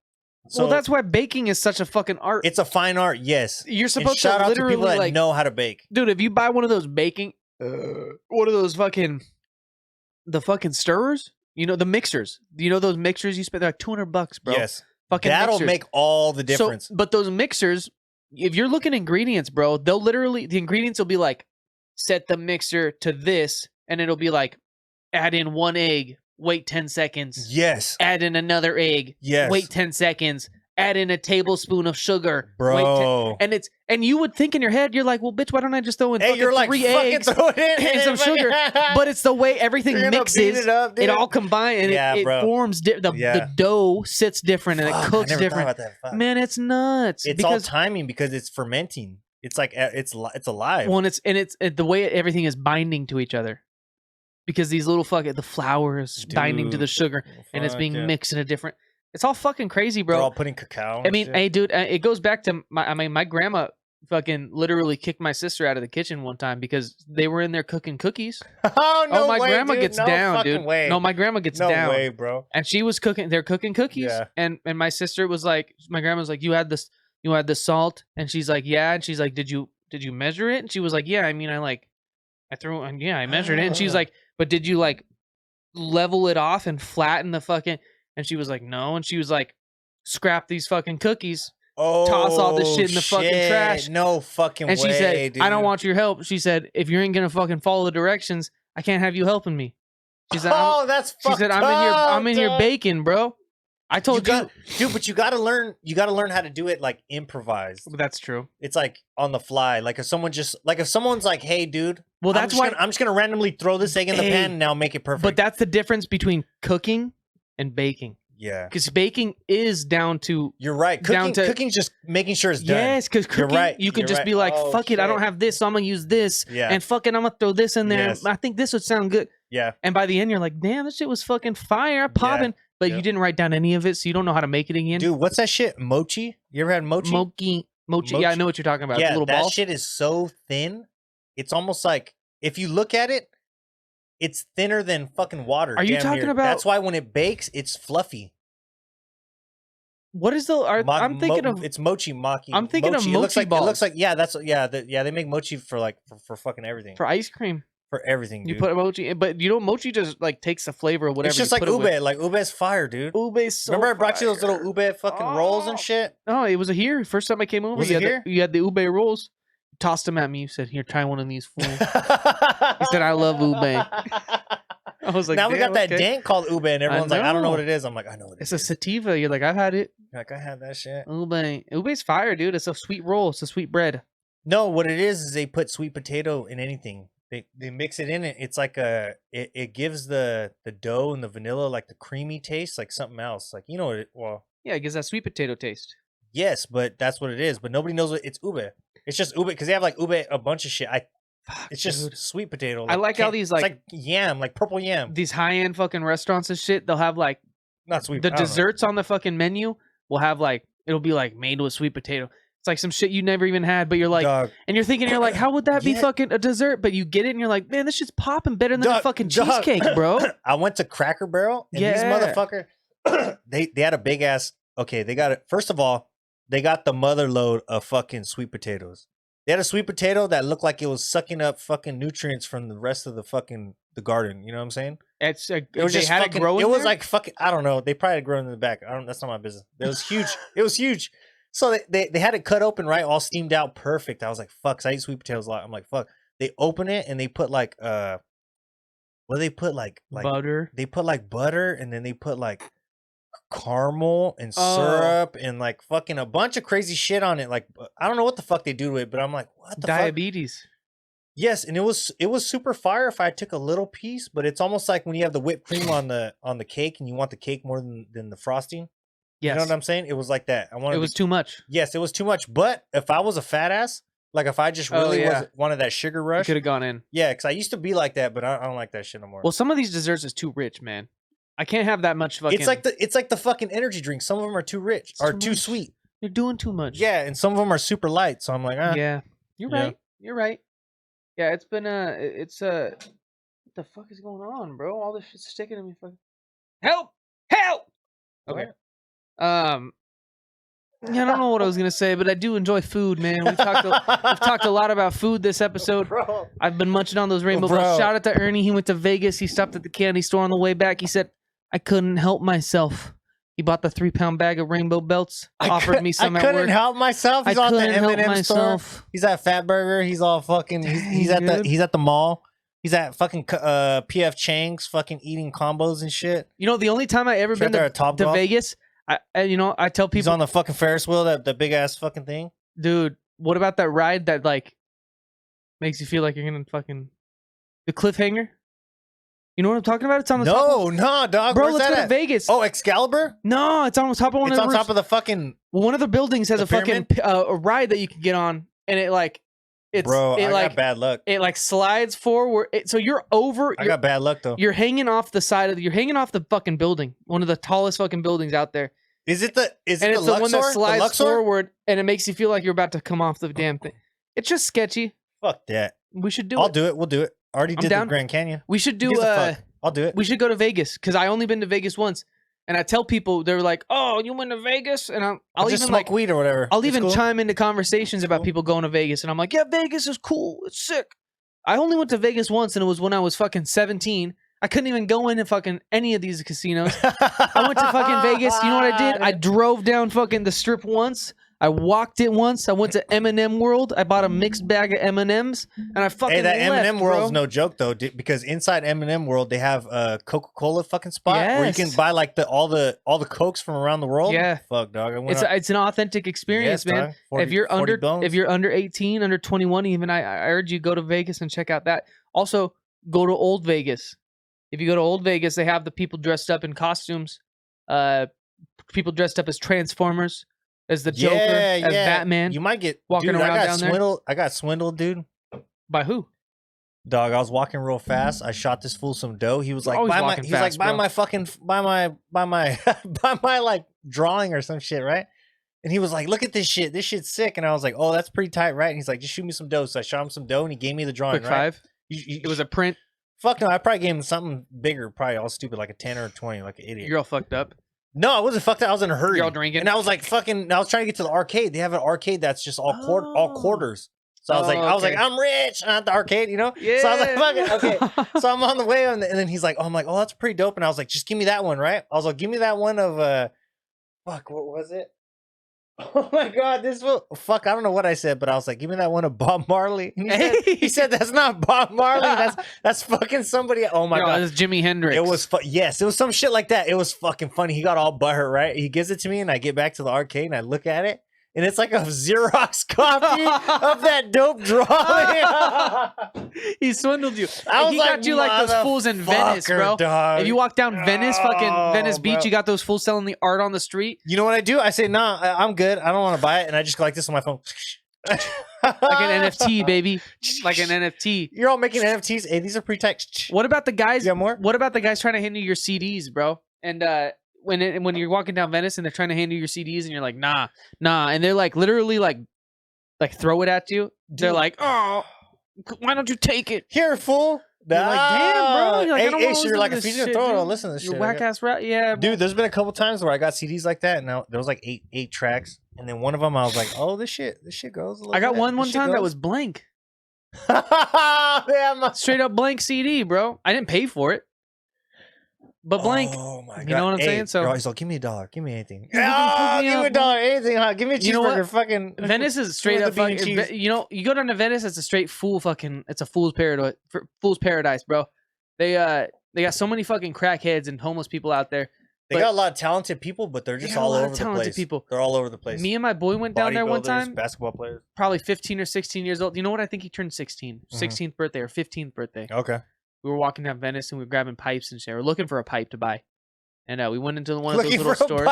So well, that's why baking is such a fucking art. It's a fine art, yes. You're supposed to literally to people that know how to bake. Dude, if you buy one of those baking, one of those fucking stirrers, the mixers. Those mixers you spend like $200, bro. Yes. Fucking that'll mixers. make all the difference. So, but those mixers, if you're looking at ingredients, bro, they'll literally, the ingredients will be like, set the mixer to this, and it'll be like, add in 1 egg, wait 10 seconds. Yes. Add in another egg. Yes. Wait 10 seconds. Add in a tablespoon of sugar. Bro. And you would think in your head, you're like, well, bitch, why don't I just throw in fucking you're like, 3 eggs throw it in and some sugar? But it's the way everything mixes. It all combines and it forms. The dough sits different and it cooks different. Man, it's nuts. It's all timing because it's fermenting. It's like it's alive. Well, and it's the way everything is binding to each other. Because these little the flour is binding to the sugar and it's being mixed in a different. It's all fucking crazy, bro. They're all putting cacao. I mean, hey, dude, it goes back to my grandma fucking literally kicked my sister out of the kitchen one time because they were in there cooking cookies. My grandma dude. gets no down, dude. Way. No, my grandma gets down. No way, bro. And she was cooking. They're cooking cookies. Yeah. And my sister was like, my grandma was like, you had the salt, and she's like, yeah, and she's like, did you measure it? And she was like, yeah. I mean, I measured it, and she's like, but did you like level it off and flatten the fucking? And she was like, no, and she was like, scrap these fucking cookies. Toss all this shit in the fucking trash. No fucking way. And she said, dude. I don't want your help. She said, if you ain't gonna fucking follow the directions, I can't have you helping me. She said, that's fucked She said, I'm in here baking, bro. I told you, dude, but you gotta learn how to do it like improvised. That's true. It's like on the fly. Like if someone's like, hey, dude, well, that's why I'm just gonna randomly throw this egg in the pan and now make it perfect. But that's the difference between cooking and baking. Yeah, because baking is down to. You're right. Cooking's just making sure it's done. Yes, because cooking, right. you could just be like, "Fuck it, I don't have this, so I'm gonna use this." Yeah. And fuck it, I'm gonna throw this in there. Yes. I think this would sound good. Yeah. And by the end, you're like, "Damn, this shit was fucking fire, popping." Yeah. But you didn't write down any of it, so you don't know how to make it again. Dude, what's that shit? Mochi? You ever had mochi? Mochi. Yeah, I know what you're talking about. Yeah, little that balls. shit is so thin. It's almost like if you look at it, it's thinner than fucking water. Are you talking about? That's why when it bakes, it's fluffy. What is the? I'm thinking of. It's mochi maki. I'm thinking mochi. of mochi balls. It looks like they make mochi for fucking everything. For ice cream. For everything, dude. You put mochi, but mochi just like takes the flavor of whatever. It's just you like put ube. Like ube's fire, dude. Ube's so. Remember I brought you those little ube fucking rolls and shit. Oh, it was here. First time I came over. Was it here? You had the ube rolls. You tossed them at me. You said, "Here, try one of these fools." He said, "I love ube." I was like, now we got that dank called ube, and everyone's like, I don't know what it is. I'm like, I know what it is. It's a sativa. You're like, I've had it. You're like, I had that shit. Ube's fire, dude. It's a sweet roll. It's a sweet bread. No, what it is they put sweet potato in anything. They mix it in it. It's like it gives the dough and the vanilla like the creamy taste, like something else. Like, you know, yeah, it gives that sweet potato taste. Yes, but that's what it is. But nobody knows what it's ube. It's just ube because they have like ube a bunch of shit. It's just sweet potato. I like how these like, it's like yam, like purple yam. These high-end fucking restaurants and shit, they'll have like not sweet. The desserts on the fucking menu will have like it'll be like made with sweet potato. It's like some shit you never even had, but you're like, and you're thinking, you're like, how would that be fucking a dessert? But you get it, and you're like, man, this shit's popping better than a fucking cheesecake, bro. I went to Cracker Barrel, and these motherfucker, they had a big ass. Okay, they got it. First of all, they got the mother load of fucking sweet potatoes. They had a sweet potato that looked like it was sucking up fucking nutrients from the rest of the garden. You know what I'm saying? It was just had fucking, it grow. It was like fucking. I don't know. They probably had grown in the back. That's not my business. It was huge. It was huge. So they had it cut open, right? All steamed out, perfect. I was like, fuck. 'Cause I eat sweet potatoes a lot. I'm like, fuck. They open it and they put like what do they put like butter? They put like butter and then they put like caramel and syrup and like fucking a bunch of crazy shit on it. Like I don't know what the fuck they do to it, but I'm like, what the diabetes? Fuck? Yes, and it was super fire if I took a little piece, but it's almost like when you have the whipped cream on the cake and you want the cake more than the frosting. Yes. You know what I'm saying? It was like that. It was too much. Yes, it was too much. But if I was a fat ass, like if I just really wanted that sugar rush, could have gone in. Yeah, because I used to be like that, but I don't like that shit no more. Well, some of these desserts is too rich, man. I can't have that much fucking. It's like the fucking energy drinks. Some of them are too rich or too sweet. You're doing too much. Yeah, and some of them are super light. So I'm like, yeah, you're right. You're right. Yeah, it's been what the fuck is going on, bro? All this shit's sticking to me. Fucking help! Okay. Yeah, I don't know what I was gonna say, but I do enjoy food, man. We've talked a lot about food this episode. Bro. I've been munching on those rainbow belts. Shout out to Ernie. He went to Vegas. He stopped at the candy store on the way back. He said, "I couldn't help myself." He bought the 3-pound bag of rainbow belts. Offered me some at work. I couldn't help myself. He's on the M&M store. He's at Fatburger. He's all fucking. He's at the mall. He's at fucking PF Chang's, fucking eating combos and shit. You know, the only time I ever been to Vegas. I tell people he's on the fucking Ferris wheel, that big ass fucking thing. Dude, what about that ride that like makes you feel like you're gonna fucking the cliffhanger? You know what I'm talking about? It's on the top. No, dog. Bro, let's go to Vegas. Oh, Excalibur? No, it's on top of one of the roofs. It's on top of the fucking. One of the buildings has a fucking a ride that you can get on, and it like. I got bad luck. It like slides forward, so you're over. I got bad luck though. You're hanging off the side of. You're hanging off the fucking building, one of the tallest fucking buildings out there. Is it the one that slides forward, and it makes you feel like you're about to come off the damn thing. It's just sketchy. Fuck that. We should do it. I'll do it. We'll do it. I already did the Grand Canyon. We should do. I'll do it. We should go to Vegas because I only been to Vegas once. And I tell people, they're like, "Oh, you went to Vegas?" And I'll just even smoke weed or whatever. I'll even chime into conversations about people going to Vegas, and I'm like, "Yeah, Vegas is cool. It's sick." I only went to Vegas once, and it was when I was fucking 17. I couldn't even go into fucking any of these casinos. I went to fucking Vegas. You know what I did? I drove down fucking the strip once. I walked it once. I went to M&M World. I bought a mixed bag of M&Ms, and I fucking that left, M&M World's no joke though, because inside M&M World they have a Coca-Cola fucking spot where you can buy like all the Cokes from around the world. Yeah, fuck dog. It's an authentic experience, man. 40, if you're under 18, under 21, even I urge you go to Vegas and check out that. Also, go to Old Vegas. If you go to Old Vegas, they have the people dressed up in costumes, people dressed up as Transformers. As the Joker, as Batman. You might get walking around down there. I got swindled, dude. By who? Dog, I was walking real fast. I shot this fool some dough. He was like, buy my like drawing or some shit, right? And he was like, look at this shit. This shit's sick. And I was like, oh, that's pretty tight, right? And he's like, just shoot me some dough. So I shot him some dough and he gave me the drawing. Quick $5. It was a print. Fuck no, I probably gave him something bigger, probably all stupid, like a 10 or a 20, like an idiot. You're all fucked up. No, I wasn't fucked up. I was in a hurry. You're all drinking. And I was like fucking I was trying to get to the arcade. They have an arcade that's just all quarters. So I was like, I'm rich. I'm at the arcade, you know? Yeah. So I was like, fuck it. Okay. So I'm on the way and then he's like, oh, I'm like, oh, that's pretty dope. And I was like, just give me that one, right? I was like, give me that one of fuck, what was it? Oh my god, fuck, I don't know what I said, but I was like, give me that one of Bob Marley. He said that's not Bob Marley. That's fucking somebody. Oh my god, it's Jimi Hendrix. It was yes, it was some shit like that. It was fucking funny. He got all butthurt, right? He gives it to me, and I get back to the arcade and I look at it, and it's like a Xerox copy of that dope drawing. He swindled you. He got you like those fools in Venice, bro. Dog. If you walk down Venice, fucking Venice Beach, you got those fools selling the art on the street. You know what I do? I say, nah, I'm good. I don't want to buy it, and I just go like this on my phone. Like an NFT, baby. Like an NFT. You're all making NFTs. Hey, these are pre-text. What about the guys? You got more? What about the guys trying to hand you your CDs, bro? And when you're walking down Venice and they're trying to hand you your CDs and you're like, nah, and they're like literally like throw it at you. They're like, oh, why don't you take it? Here, fool. You're like, damn, bro. You're like, I don't want to so you're like, to if this you didn't shit, throw it, dude. I'll listen to this Your shit. whack ass rap, yeah, bro. Dude, there's been a couple times where I got CDs like that, and there was like eight tracks, and then one of them I was like, oh, this shit goes. I got one time that was blank. Yeah, straight up blank CD, bro. I didn't pay for it, but blank. Oh my god, you know what I'm saying? So he's like, give me $1, give me anything. Oh, give me $1, anything. Huh? Give me a cheeseburger. You know what? Fucking Venice is straight up fucking. You know, you go down to Venice, it's a straight fool fucking. It's a fool's paradise, bro. They got so many fucking crackheads and homeless people out there. They got a lot of talented people, but they're just all over the place. People. They're all over the place. Me and my boy went down there one time. Basketball players. Probably 15 or 16 years old. You know what? I think he turned 16. 16th birthday or 15th birthday. Okay. We were walking down Venice and we were grabbing pipes and shit. We were looking for a pipe to buy. And we went into one of those little stores.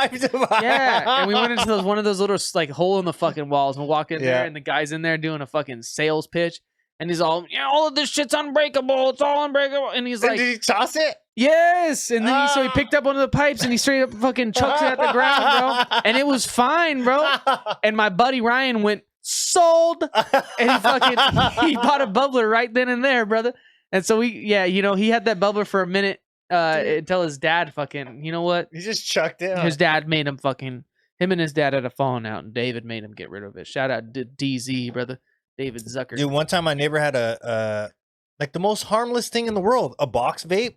Yeah, and we went into one of those little like hole in the fucking walls. And we walk in there and the guy's in there doing a fucking sales pitch. And he's all, yeah, all of this shit's unbreakable. It's all unbreakable. And he's like, did he toss it? Yes. And then so he picked up one of the pipes and he straight up fucking chucks it at the ground, bro. And it was fine, bro. And my buddy Ryan went, sold. And he bought a bubbler right then and there, brother. And so he had that bubbler for a minute until his dad fucking, you know what? He just chucked it. His dad made him him and his dad had a falling out and David made him get rid of it. Shout out to DZ, brother. David Zucker. Dude, one time my neighbor had a like the most harmless thing in the world, a box vape.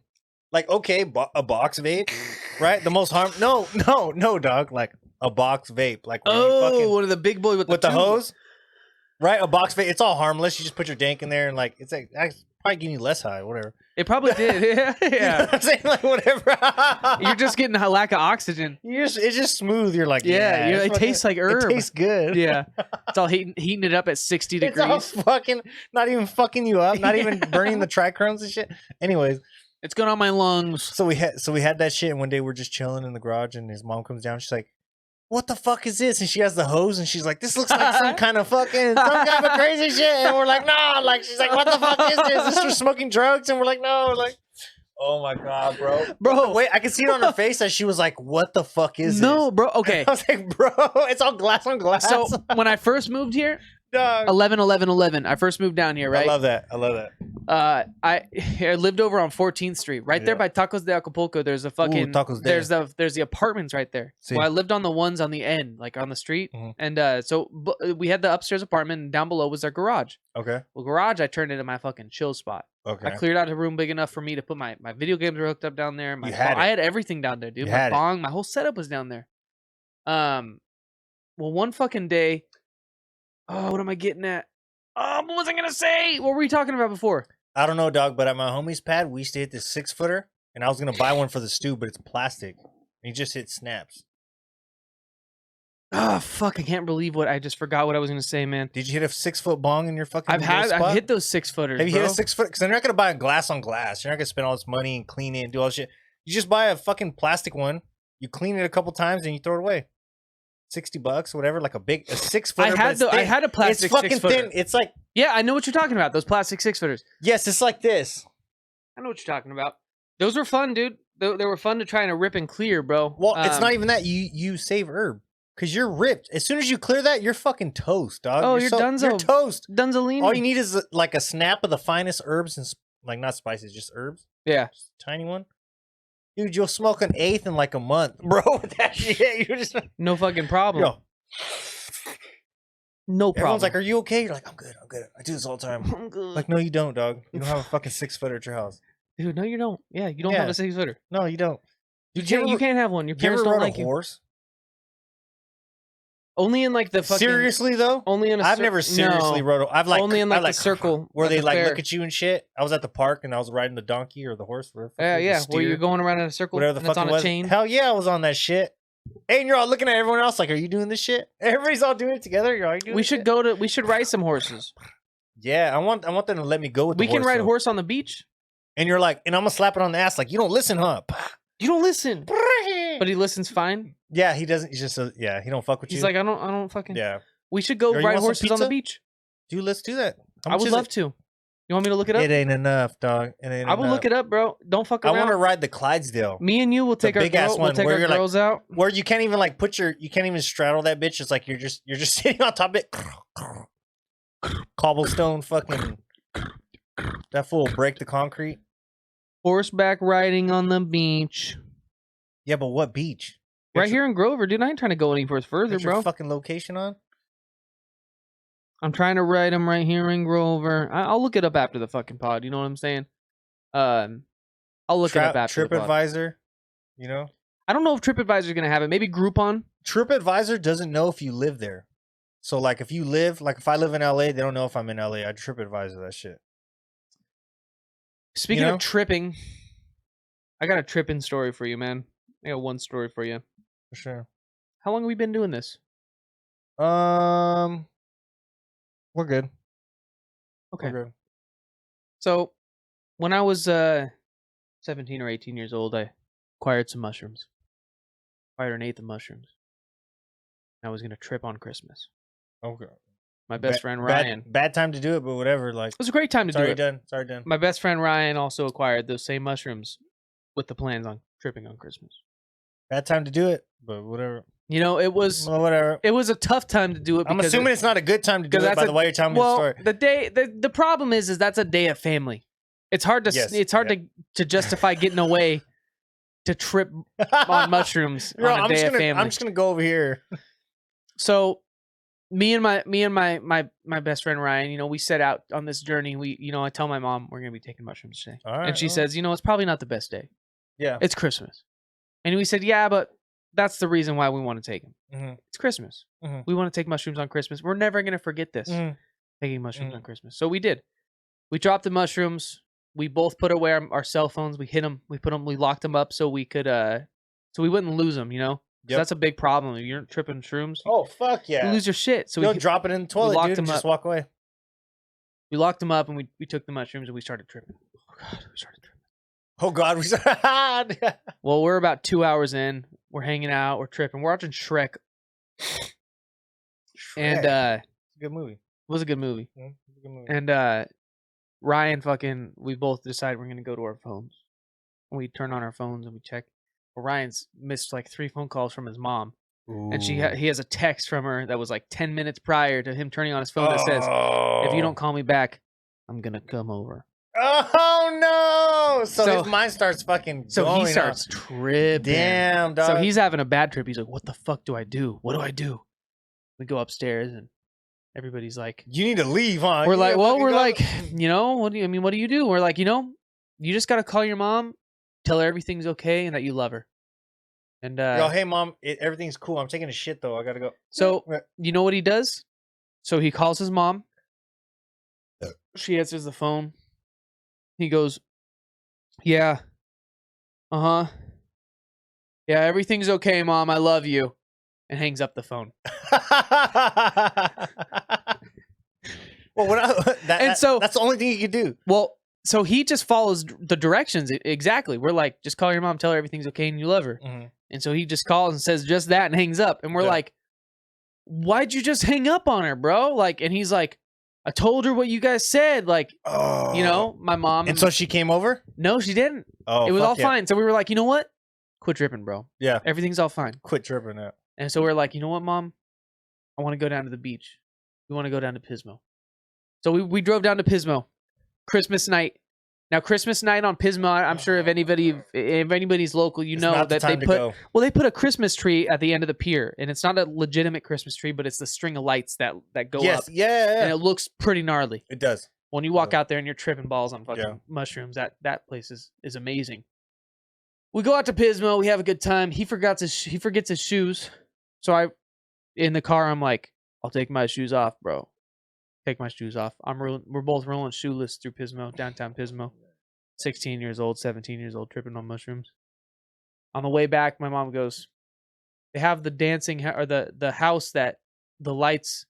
Like, okay, a box vape, right? The most no, dog. Like a box vape. Like one of the big boys with the hose, right? A box vape. It's all harmless. You just put your dank in there and like it's like probably giving you less high, whatever. It probably did. Yeah. You know what I'm saying? Like whatever. You're just getting a lack of oxygen. It's just smooth. You're like, it tastes like herb. It tastes good. Yeah. It's all heating it up at 60 degrees. It's all fucking, not even fucking you up, not even burning the trichromes and shit. Anyways. It's going on my lungs. So we had that shit, and one day we're just chilling in the garage, and his mom comes down. She's like, "What the fuck is this?" And she has the hose, and she's like, "This looks like some kind of crazy shit." And we're like, "No!" Like she's like, "What the fuck is this? Is this for smoking drugs?" And we're like, "No!" Like, oh my god, bro. Wait, I can see it on her face that she was like, "What the fuck is this?" No, bro. Okay, and I was like, "Bro, it's all glass on glass." So when I first moved here. Dog. 11. I first moved down here, right? I love that. I lived over on 14th Street, right there by Tacos de Acapulco. There's a fucking there's the apartments right there. See. Well, I lived on the ones on the end, like on the street, and so we had the upstairs apartment, and down below was our garage. Okay. Well, garage I turned into my fucking chill spot. Okay. I cleared out a room big enough for me to put my video games were hooked up down there. I had everything down there, dude. My bong, my whole setup was down there. Well, one fucking day. Oh, what am I getting at? What was I gonna say? What were we talking about before? I don't know, dog. But at my homie's pad, we used to hit this 6-footer, and I was gonna buy one for the stew, but it's plastic. And he just hit snaps. Oh fuck! I can't believe what I just forgot what I was gonna say, man. Did you hit a 6-foot bong in your fucking? I've hit those 6-footers. Have you hit a 6-foot? Because then you're not gonna buy a glass on glass. You're not gonna spend all this money and clean it and do all this shit. You just buy a fucking plastic one. You clean it a couple times and you throw it away. $60, whatever, like a 6-footer. I had a plastic. It's fucking 6-footer. thin. It's like I know what you're talking about. Those plastic 6-footers. Yes, it's like this. I know what you're talking about. Those were fun, dude. They were fun to try and rip and clear, bro. Well, it's not even that. You save herb because you're ripped. As soon as you clear that, you're fucking toast, dog. Oh, you're done. You're toast. Dunzolini. All you need is like a snap of the finest herbs and like not spices, just herbs. Yeah, just a tiny one. Dude, you'll smoke an eighth in like a month, bro. With that shit, you're just no fucking problem. Yo. No problem. Everyone's like, "Are you okay?" You're like, "I'm good. I do this all the time." I'm good. Like, no, you don't, dog. You don't have a fucking 6-footer at your house. Dude, no, you don't. Yeah, you don't have a 6-footer. No, you don't. Dude, you can't have one. Your parents don't like you. Horse? Only in like the fucking. Seriously though, only in. I've never seriously rode. I've like only in like the circle where they like look at you and shit. I was at the park and I was riding the donkey or the horse. Yeah. Where you're going around in a circle. Whatever the fuck it was. Chain. Hell yeah, I was on that shit. And you're all looking at everyone else like, are you doing this shit? Everybody's all doing it together. You're all doing We should we should ride some horses. Yeah, I want them to let me go with the horse. We can ride horse on the beach. And you're like, and I'm gonna slap it on the ass like, you don't listen, huh? You don't listen. But he listens fine. Yeah, he doesn't. He's just he don't fuck with you. He's like, I don't fucking. Yeah. We should go ride horses on the beach. Dude, let's do that. I would love to. You want me to look it up? It ain't enough, dog. It ain't I will look it up, bro. Don't fuck around. I want to ride the Clydesdale. Me and you will take our girls out. Where you can't even like you can't even straddle that bitch. It's like you're just sitting on top of it. Cobblestone fucking. That fool will break the concrete. Horseback riding on the beach. Yeah, but what beach? Right here in Grover, dude. I ain't trying to go any further, bro. Your fucking location on? I'm trying to ride them right here in Grover. I'll look it up after the fucking pod. You know what I'm saying? I'll look it up after the pod. TripAdvisor, you know? I don't know if TripAdvisor's going to have it. Maybe Groupon. TripAdvisor doesn't know if you live there. So, like, if I live in LA, they don't know if I'm in LA. I TripAdvisor that shit. Speaking of tripping, I got a tripping story for you, man. I got one story for you. For sure. How long have we been doing this? We're good. Okay. We're good. So, when I was 17 or 18 years old, I acquired some mushrooms. Acquired an eighth of mushrooms. I was going to trip on Christmas. Okay. My best friend Ryan. Bad time to do it, but whatever. Like, it was a great time to do it. It's already done. My best friend Ryan also acquired those same mushrooms with the plans on tripping on Christmas. Bad time to do it, but whatever. You know, it was whatever. It was a tough time to do it. I'm assuming it's not a good time to do it by the way you're telling me the story. The problem is that's a day of family. It's hard to to justify getting away to trip on mushrooms on a day of family. I'm just gonna go over here. So, me and my best friend Ryan, you know, we set out on this journey. I tell my mom we're gonna be taking mushrooms today, and she says, you know, it's probably not the best day. Yeah, it's Christmas, and we said, yeah, but that's the reason why we want to take them. Mm-hmm. It's Christmas. Mm-hmm. We want to take mushrooms on Christmas. We're never gonna forget this. Mm-hmm. Taking mushrooms on Christmas. So we did. We dropped the mushrooms. We both put away our cell phones. We hid them. We locked them up so we could so we wouldn't lose them. You know. Yep. That's a big problem. If you're tripping shrooms, oh fuck yeah, you lose your shit. So we drop it in the toilet, dude, and just walk away. We locked them up and we took the mushrooms and we started tripping. Oh god, we started. Well, we're about 2 hours in. We're hanging out. We're tripping. We're watching Shrek. And it's a good movie. It was a good movie. Yeah, it's a good movie. And Ryan, we both decided we're gonna go to our phones. We turn on our phones and we check. Ryan's missed like 3 phone calls from his mom. Ooh. And he has a text from her that was like 10 minutes prior to him turning on his phone that says, if you don't call me back, I'm going to come over. Oh, no. So his mind starts fucking So he starts tripping. Damn, dog. So he's having a bad trip. He's like, what the fuck do I do? What do I do? We go upstairs and everybody's like, you need to leave, huh? We're like, you know, what do you do? We're like, you know, you just got to call your mom. Tell her everything's okay and that you love her. And hey mom, everything's cool. I'm taking a shit though. I gotta go. So you know what he does? So he calls his mom. She answers the phone. He goes, yeah. Yeah, everything's okay, mom. I love you. And hangs up the phone. Well, that's the only thing you can do. Well, so he just follows the directions exactly. We're like, just call your mom, tell her everything's okay and you love her. Mm-hmm. And so he just calls and says just that and hangs up. And we're like, why'd you just hang up on her, bro? Like, and he's like, I told her what you guys said. Like, you know, my mom. And so she came over? No, she didn't. Oh, it was all fine. So we were like, you know what? Quit tripping, bro. Yeah. Everything's all fine. Quit tripping now. And so we're like, you know what, mom? I want to go down to the beach. We want to go down to Pismo. So we drove down to Pismo. Christmas night. Now, Christmas night on Pismo, I'm sure if anybody's local, you know that they put a Christmas tree at the end of the pier, and it's not a legitimate Christmas tree, but it's the string of lights that go up. Yeah. And it looks pretty gnarly. It does. When you walk out there and you're tripping balls on fucking mushrooms, that place is amazing. We go out to Pismo, we have a good time. He forgets his shoes, so in the car I'm like, I'll take my shoes off, bro. Take my shoes off. We're both rolling shoeless through Pismo, downtown Pismo. 16 years old, 17 years old, tripping on mushrooms. On the way back, my mom goes, they have the dancing or the house that the lights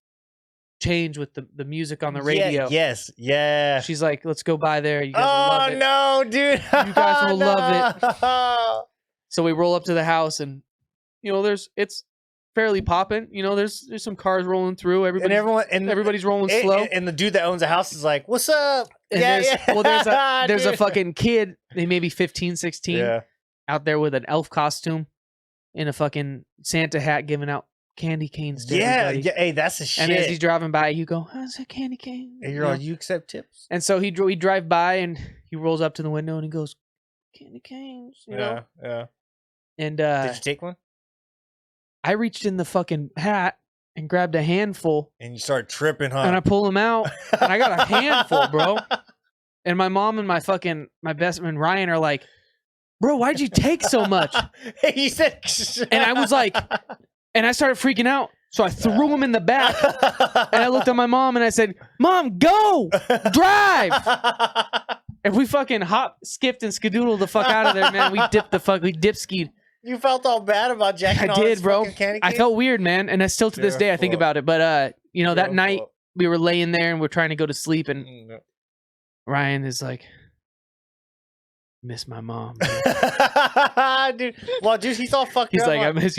change with the music on the radio. Yes. Yeah. She's like, let's go by there. You guys will love it. Oh no, dude. You guys will love it. So we roll up to the house, and it's fairly popping. There's some cars rolling through. Everybody's rolling slow. And the dude that owns the house is like, "What's up?" And there's a fucking kid, they maybe 15, 16, out there with an elf costume in a fucking Santa hat giving out candy canes to everybody. Yeah, hey, that's a shit. And as he's driving by, you go, "How's a candy cane?" And you're all, "You accept tips?" And so he drive by, and he rolls up to the window, and he goes, "Candy canes," you know? Yeah. And did you take one? I reached in the fucking hat and grabbed a handful. And you started tripping, huh? And I pull them out, and I got a handful, bro. And my mom and my best friend Ryan are like, "Bro, why'd you take so much?" He said, and I was like, and I started freaking out. So I threw him in the back, and I looked at my mom and I said, "Mom, go, drive." And we fucking skipped and skedoodled the fuck out of there, man. We dip skied. You felt all bad about jacking. I did, bro. I felt weird, man, and I still to this day I think about it. But that night we were laying there and we're trying to go to sleep, and Ryan is like, "Miss my mom." Dude, well, dude, he's all fucked he's up. Like,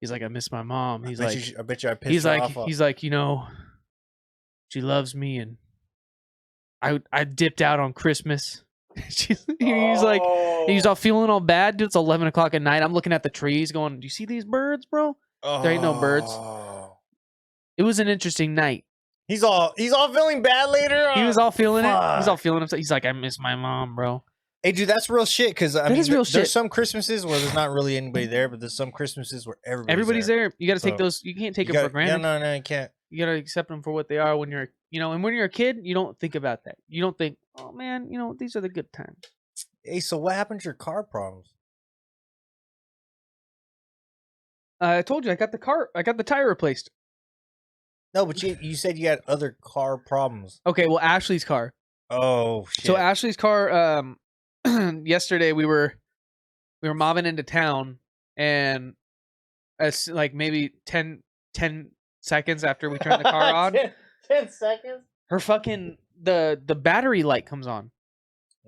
he's like, "I miss my mom." He's like, I bet you I pissed her off. He's like, she loves me, and I dipped out on Christmas. He's like, he's all feeling all bad, dude. It's 11 o'clock at night. I'm looking at the trees, going, "Do you see these birds, bro?" There ain't no birds. It was an interesting night. He's all feeling bad later. He was all feeling it. He's all feeling himself. He's like, "I miss my mom, bro." Hey, dude, that's real shit. Because real shit. There's some Christmases where there's not really anybody there, but there's some Christmases where everybody's there. You got to take those. You can't take them for granted. Yeah, no, you can't. You got to accept them for what they are when you're, and when you're a kid, you don't think about that. You don't think, "Oh man, these are the good times." Hey, so what happened to your car problems? I told you I got the tire replaced. No, but you said you had other car problems. Okay, well, Ashley's car. Oh shit. So Ashley's car, yesterday we were mobbing into town, and as like maybe 10 seconds after we turned the car on, 10 seconds, her fucking the battery light comes on.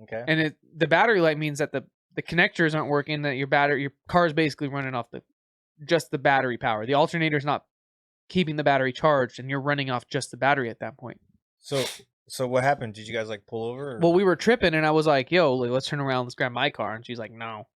Okay. And the battery light means that the connectors aren't working, that your car is basically running off just the battery power. The alternator's not keeping the battery charged, and you're running off just the battery at that point. So what happened? Did you guys like pull over? Or? Well, we were tripping, and I was like, "Yo, let's turn around, let's grab my car." And she's like, "No."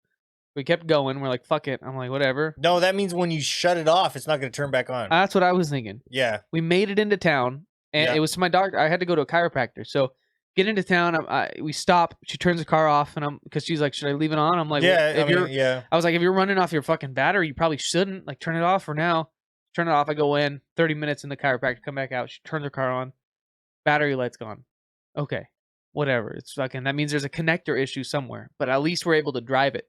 We kept going. We're like, "Fuck it." I'm like, "Whatever." No, that means when you shut it off, it's not going to turn back on. That's what I was thinking. Yeah. We made it into town, and it was to my doctor. I had to go to a chiropractor. So get into town. We stop. She turns the car off, and because she's like, "Should I leave it on?" I'm like, "Yeah." I was like, "If you're running off your fucking battery, you probably shouldn't. Like, turn it off for now." Turn it off. I go in. 30 minutes in the chiropractor. Come back out. She turns her car on. Battery light's gone. Okay, whatever. It's fucking. That means there's a connector issue somewhere. But at least we're able to drive it.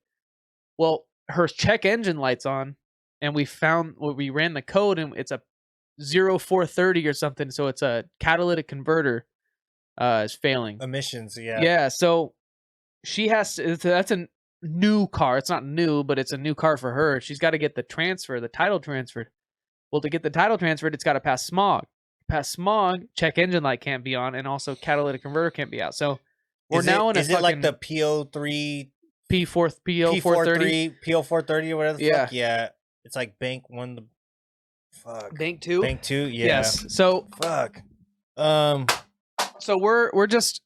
Well, her check engine light's on, and we ran the code, and it's a 0430 or something. So it's a catalytic converter is failing. Emissions, yeah. Yeah, so she has to, that's a new car. It's not new, but it's a new car for her. She's got to get the title transferred. Well, to get the title transferred, it's got to pass smog. Pass smog, check engine light can't be on, and also catalytic converter can't be out. So we're now in a Is it like the PO3 PO430 PO430 or whatever the fuck? Yeah. It's like Bank 1 the fuck. Bank 2? Bank 2, yeah. Yes. So fuck. So we're just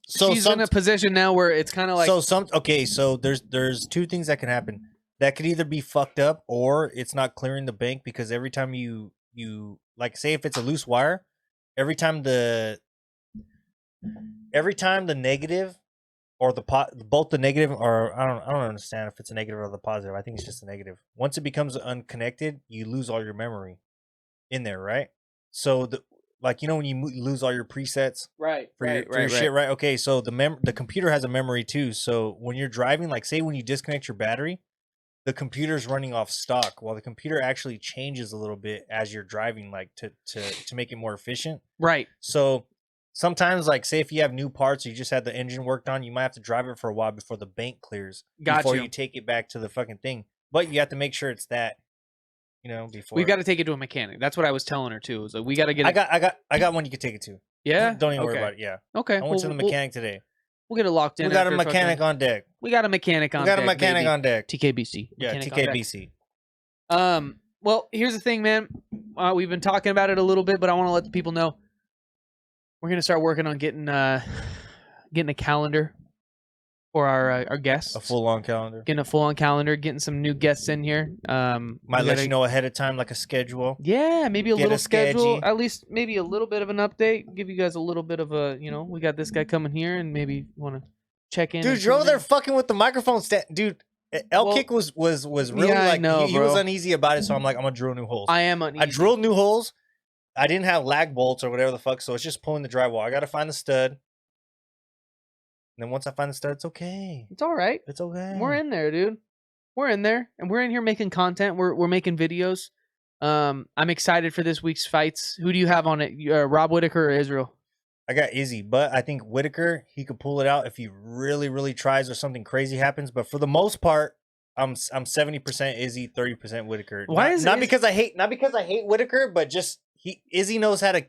she's in a position now where it's kind of like so there's two things that can happen. That could either be fucked up or it's not clearing the bank, because every time you like, say if it's a loose wire, every time the negative or both the negative, or I don't understand if it's a negative or the positive. I think it's just a negative. Once it becomes unconnected, you lose all your memory in there, right? So when you lose all your presets, right, for your shit, right? Okay, so the computer has a memory too. So when you're driving, like say when you disconnect your battery, the computer's running off stock, while the computer actually changes a little bit as you're driving, like to make it more efficient. Right. So sometimes, like say if you have new parts, or you just had the engine worked on, you might have to drive it for a while before the bank clears. Before you take it back to the fucking thing. But you have to make sure it's that. before. We've got to take it to a mechanic. That's what I was telling her too. It was like we got to get. I got one you could take it to. Yeah. Don't even worry about it. Yeah. Okay. I went to the mechanic today. We'll get it locked in. We got a mechanic on deck. We got a mechanic on deck. TKBC. Yeah, TKBC. Well, here's the thing, man. We've been talking about it a little bit, but I want to let the people know we're gonna start working on getting a calendar for our guests. A full-on calendar. Getting a full-on calendar. Getting some new guests in here. Might let you know ahead of time, like a schedule. Yeah, maybe a little schedule. At least maybe a little bit of an update. Give you guys a little bit of a, we got this guy coming here, and maybe want to check in. Dude, you're over there fucking with the microphone stand. Dude, Kick was really he was uneasy about it, so I'm like, I'm gonna drill new holes. I am uneasy. I drilled new holes. I didn't have lag bolts or whatever the fuck, so it's just pulling the drywall. I gotta find the stud. And then once I find the stud, it's okay. It's all right. It's okay. We're in there, dude. We're in there, and we're in here making content. We're making videos. I'm excited for this week's fights. Who do you have on it? Rob Whittaker or Israel? I got Izzy, but I think Whittaker, he could pull it out if he really, really tries or something crazy happens. But for the most part, I'm 70% Izzy, 30% Whittaker. Not because I hate Whittaker, but just Izzy knows how to.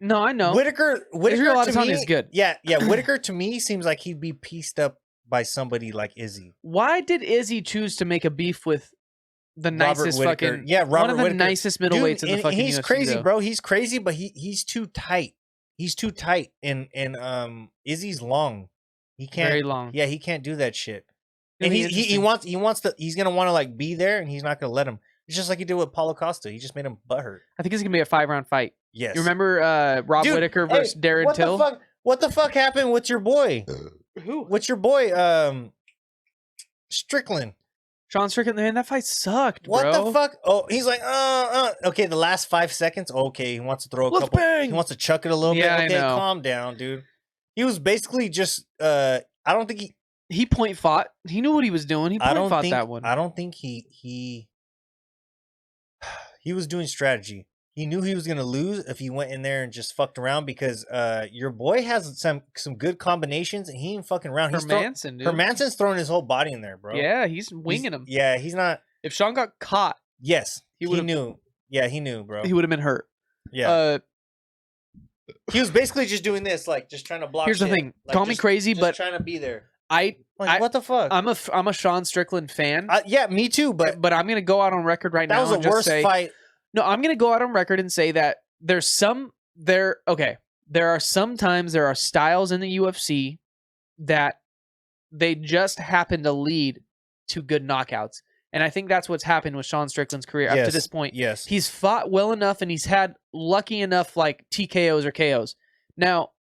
No, I know. Whittaker to me is good. Yeah. Whittaker to me seems like he'd be pieced up by somebody like Izzy. Why did Izzy choose to make a beef with the nicest fucking one of the nicest middleweights in the fucking he's UFC, crazy, though. bro. He's crazy, but he's too tight. He's too tight, and Izzy's long. He can't. Very long. Yeah, he can't do that shit. And he's gonna want to like be there, and he's not gonna let him. It's just like he did with Paulo Costa. He just made him butthurt. I think it's gonna be a 5-round fight. Yes. You remember Rob Whittaker versus Darren Till? What the fuck happened with your boy? Who? What's your boy? Strickland. Sean Strickland, man, that fight sucked, bro. What the fuck? Oh, he's like, okay, the last 5 seconds. Okay, he wants to throw a couple. Bang! He wants to chuck it a little bit. Okay, I know. Calm down, dude. He was basically just, I don't think he point fought. He knew what he was doing. He point fought that one. I don't think he was doing strategy. He knew he was gonna lose if he went in there and just fucked around because your boy has some good combinations and he ain't fucking around. Hermansson's throwing his whole body in there, bro. Yeah, he's winging him. Yeah, he's not. If Sean got caught, yes, he knew. Yeah, he knew, bro. He would have been hurt. Yeah. He was basically just doing this, like just trying to block. Here's the thing. Like, call me crazy, but trying to be there. What the fuck? I'm a Sean Strickland fan. Yeah, me too. But I'm gonna go out on record right now. That was the worst fight. No, I'm going to go out on record and say that there are sometimes there are styles in the UFC that they just happen to lead to good knockouts. And I think that's what's happened with Sean Strickland's career up to this point. Yes. He's fought well enough and he's had lucky enough like TKOs or KOs. Now,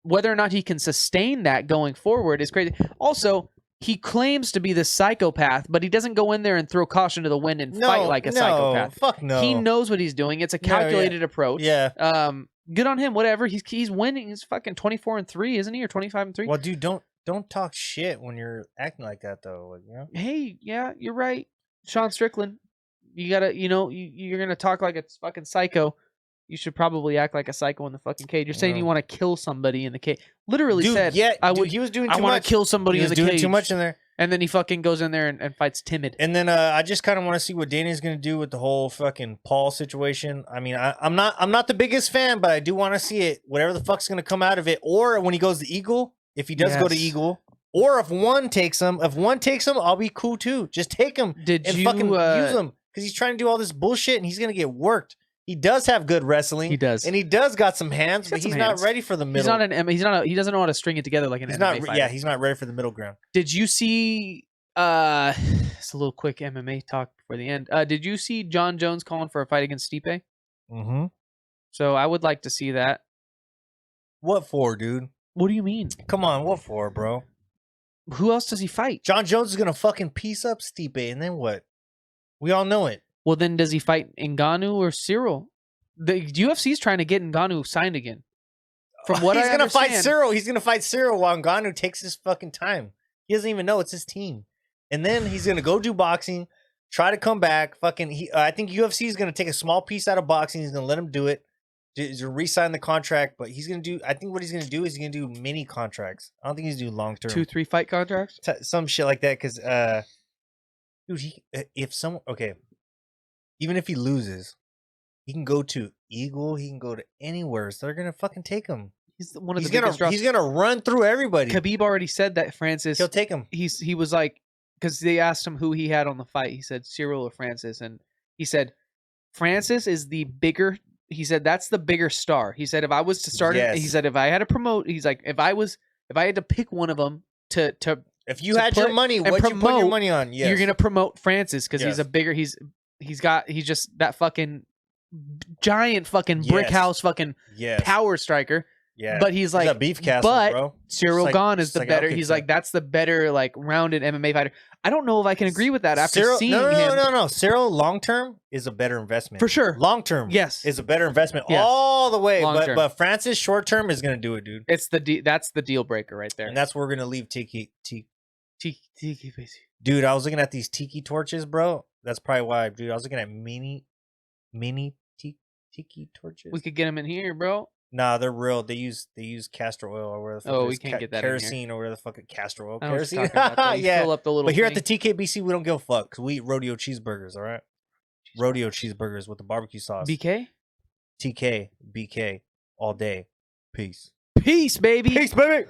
whether or not he can sustain that going forward is crazy. Also, he claims to be the psychopath, but he doesn't go in there and throw caution to the wind and fight like a psychopath. Fuck no. He knows what he's doing. It's a calculated approach. Yeah. Good on him. Whatever. He's winning. He's fucking 24-3, isn't he, or 25-3? Well, dude, don't talk shit when you're acting like that, though. Like, you know? Hey, yeah, you're right, Sean Strickland. You gotta, you're gonna talk like a fucking psycho. You should probably act like a psycho in the fucking cage. You're saying you want to kill somebody in the cage. Literally said, he was doing too much. I want to kill somebody in the cage. He was doing too much in there. And then he fucking goes in there and fights timid. And then I just kind of want to see what Dennys going to do with the whole fucking Paul situation. I mean, I'm not the biggest fan, but I do want to see it. Whatever the fuck's going to come out of it. Or when he goes to Eagle, if he does go to Eagle. Or if one takes him, I'll be cool too. Just take him fucking use him. Because he's trying to do all this bullshit and he's going to get worked. He does have good wrestling. He does, and he does got some hands, but he's not ready for the middle. He doesn't know how to string it together like an MMA fighter. Yeah, he's not ready for the middle ground. Did you see? It's a little quick MMA talk before the end. Did you see John Jones calling for a fight against Stipe? Mm-hmm. So I would like to see that. What for, dude? What do you mean? Come on, what for, bro? Who else does he fight? John Jones is gonna fucking piece up Stipe, and then what? We all know it. Well, then does he fight Ngannou or Cyril? The UFC's trying to get Ngannou signed again. From what I understand, he's gonna fight Cyril while Ngannou takes his fucking time. He doesn't even know it's his team, and then he's gonna go do boxing, try to come back. Fucking, I think UFC is gonna take a small piece out of boxing. He's gonna let him do it, to re-sign the contract. But he's gonna do. I think what he's gonna do is he's gonna do mini contracts. I don't think he's gonna do long term. 2-3 fight contracts, some shit like that. Because, dude, even if he loses, he can go to Eagle. He can go to anywhere. So they're gonna fucking take him. He's one of the biggest draws. He's gonna run through everybody. Khabib already said that Francis. He'll take him. He was like, because they asked him who he had on the fight. He said Cyril or Francis, and he said Francis is the bigger. He said that's the bigger star. He said if I was to start it, he said if I had to promote, he's like if I had to pick one of them to if you had your money, what you put your money on? Yes. You're gonna promote Francis because he's a bigger. He's just that fucking giant fucking brick house fucking power striker. Yeah, but he's like a beef castle, but bro. Cyril Gane is the better. He's like that's the better like rounded MMA fighter. I don't know if I can agree with that after seeing him. No. Cyril long term is a better investment for sure. Long term, yes, is a better investment all the way. But Francis short term is gonna do it, dude. It's that's the deal breaker right there, and that's where we're gonna leave Tiki. Tiki, dude. I was looking at these tiki torches, bro. That's probably why, dude. I was looking at mini tiki torches. We could get them in here, bro. Nah, they're real. They use castor oil or whatever the fuck. Oh, we can't get that kerosene in or whatever the fuck castor oil. Kerosene. Yeah. Fill up the little but here at the TKBC, we don't give a fuck because we eat rodeo cheeseburgers. All right, rodeo cheeseburgers with the barbecue sauce. BK, TK, BK, all day. Peace. Peace, baby. Peace, baby.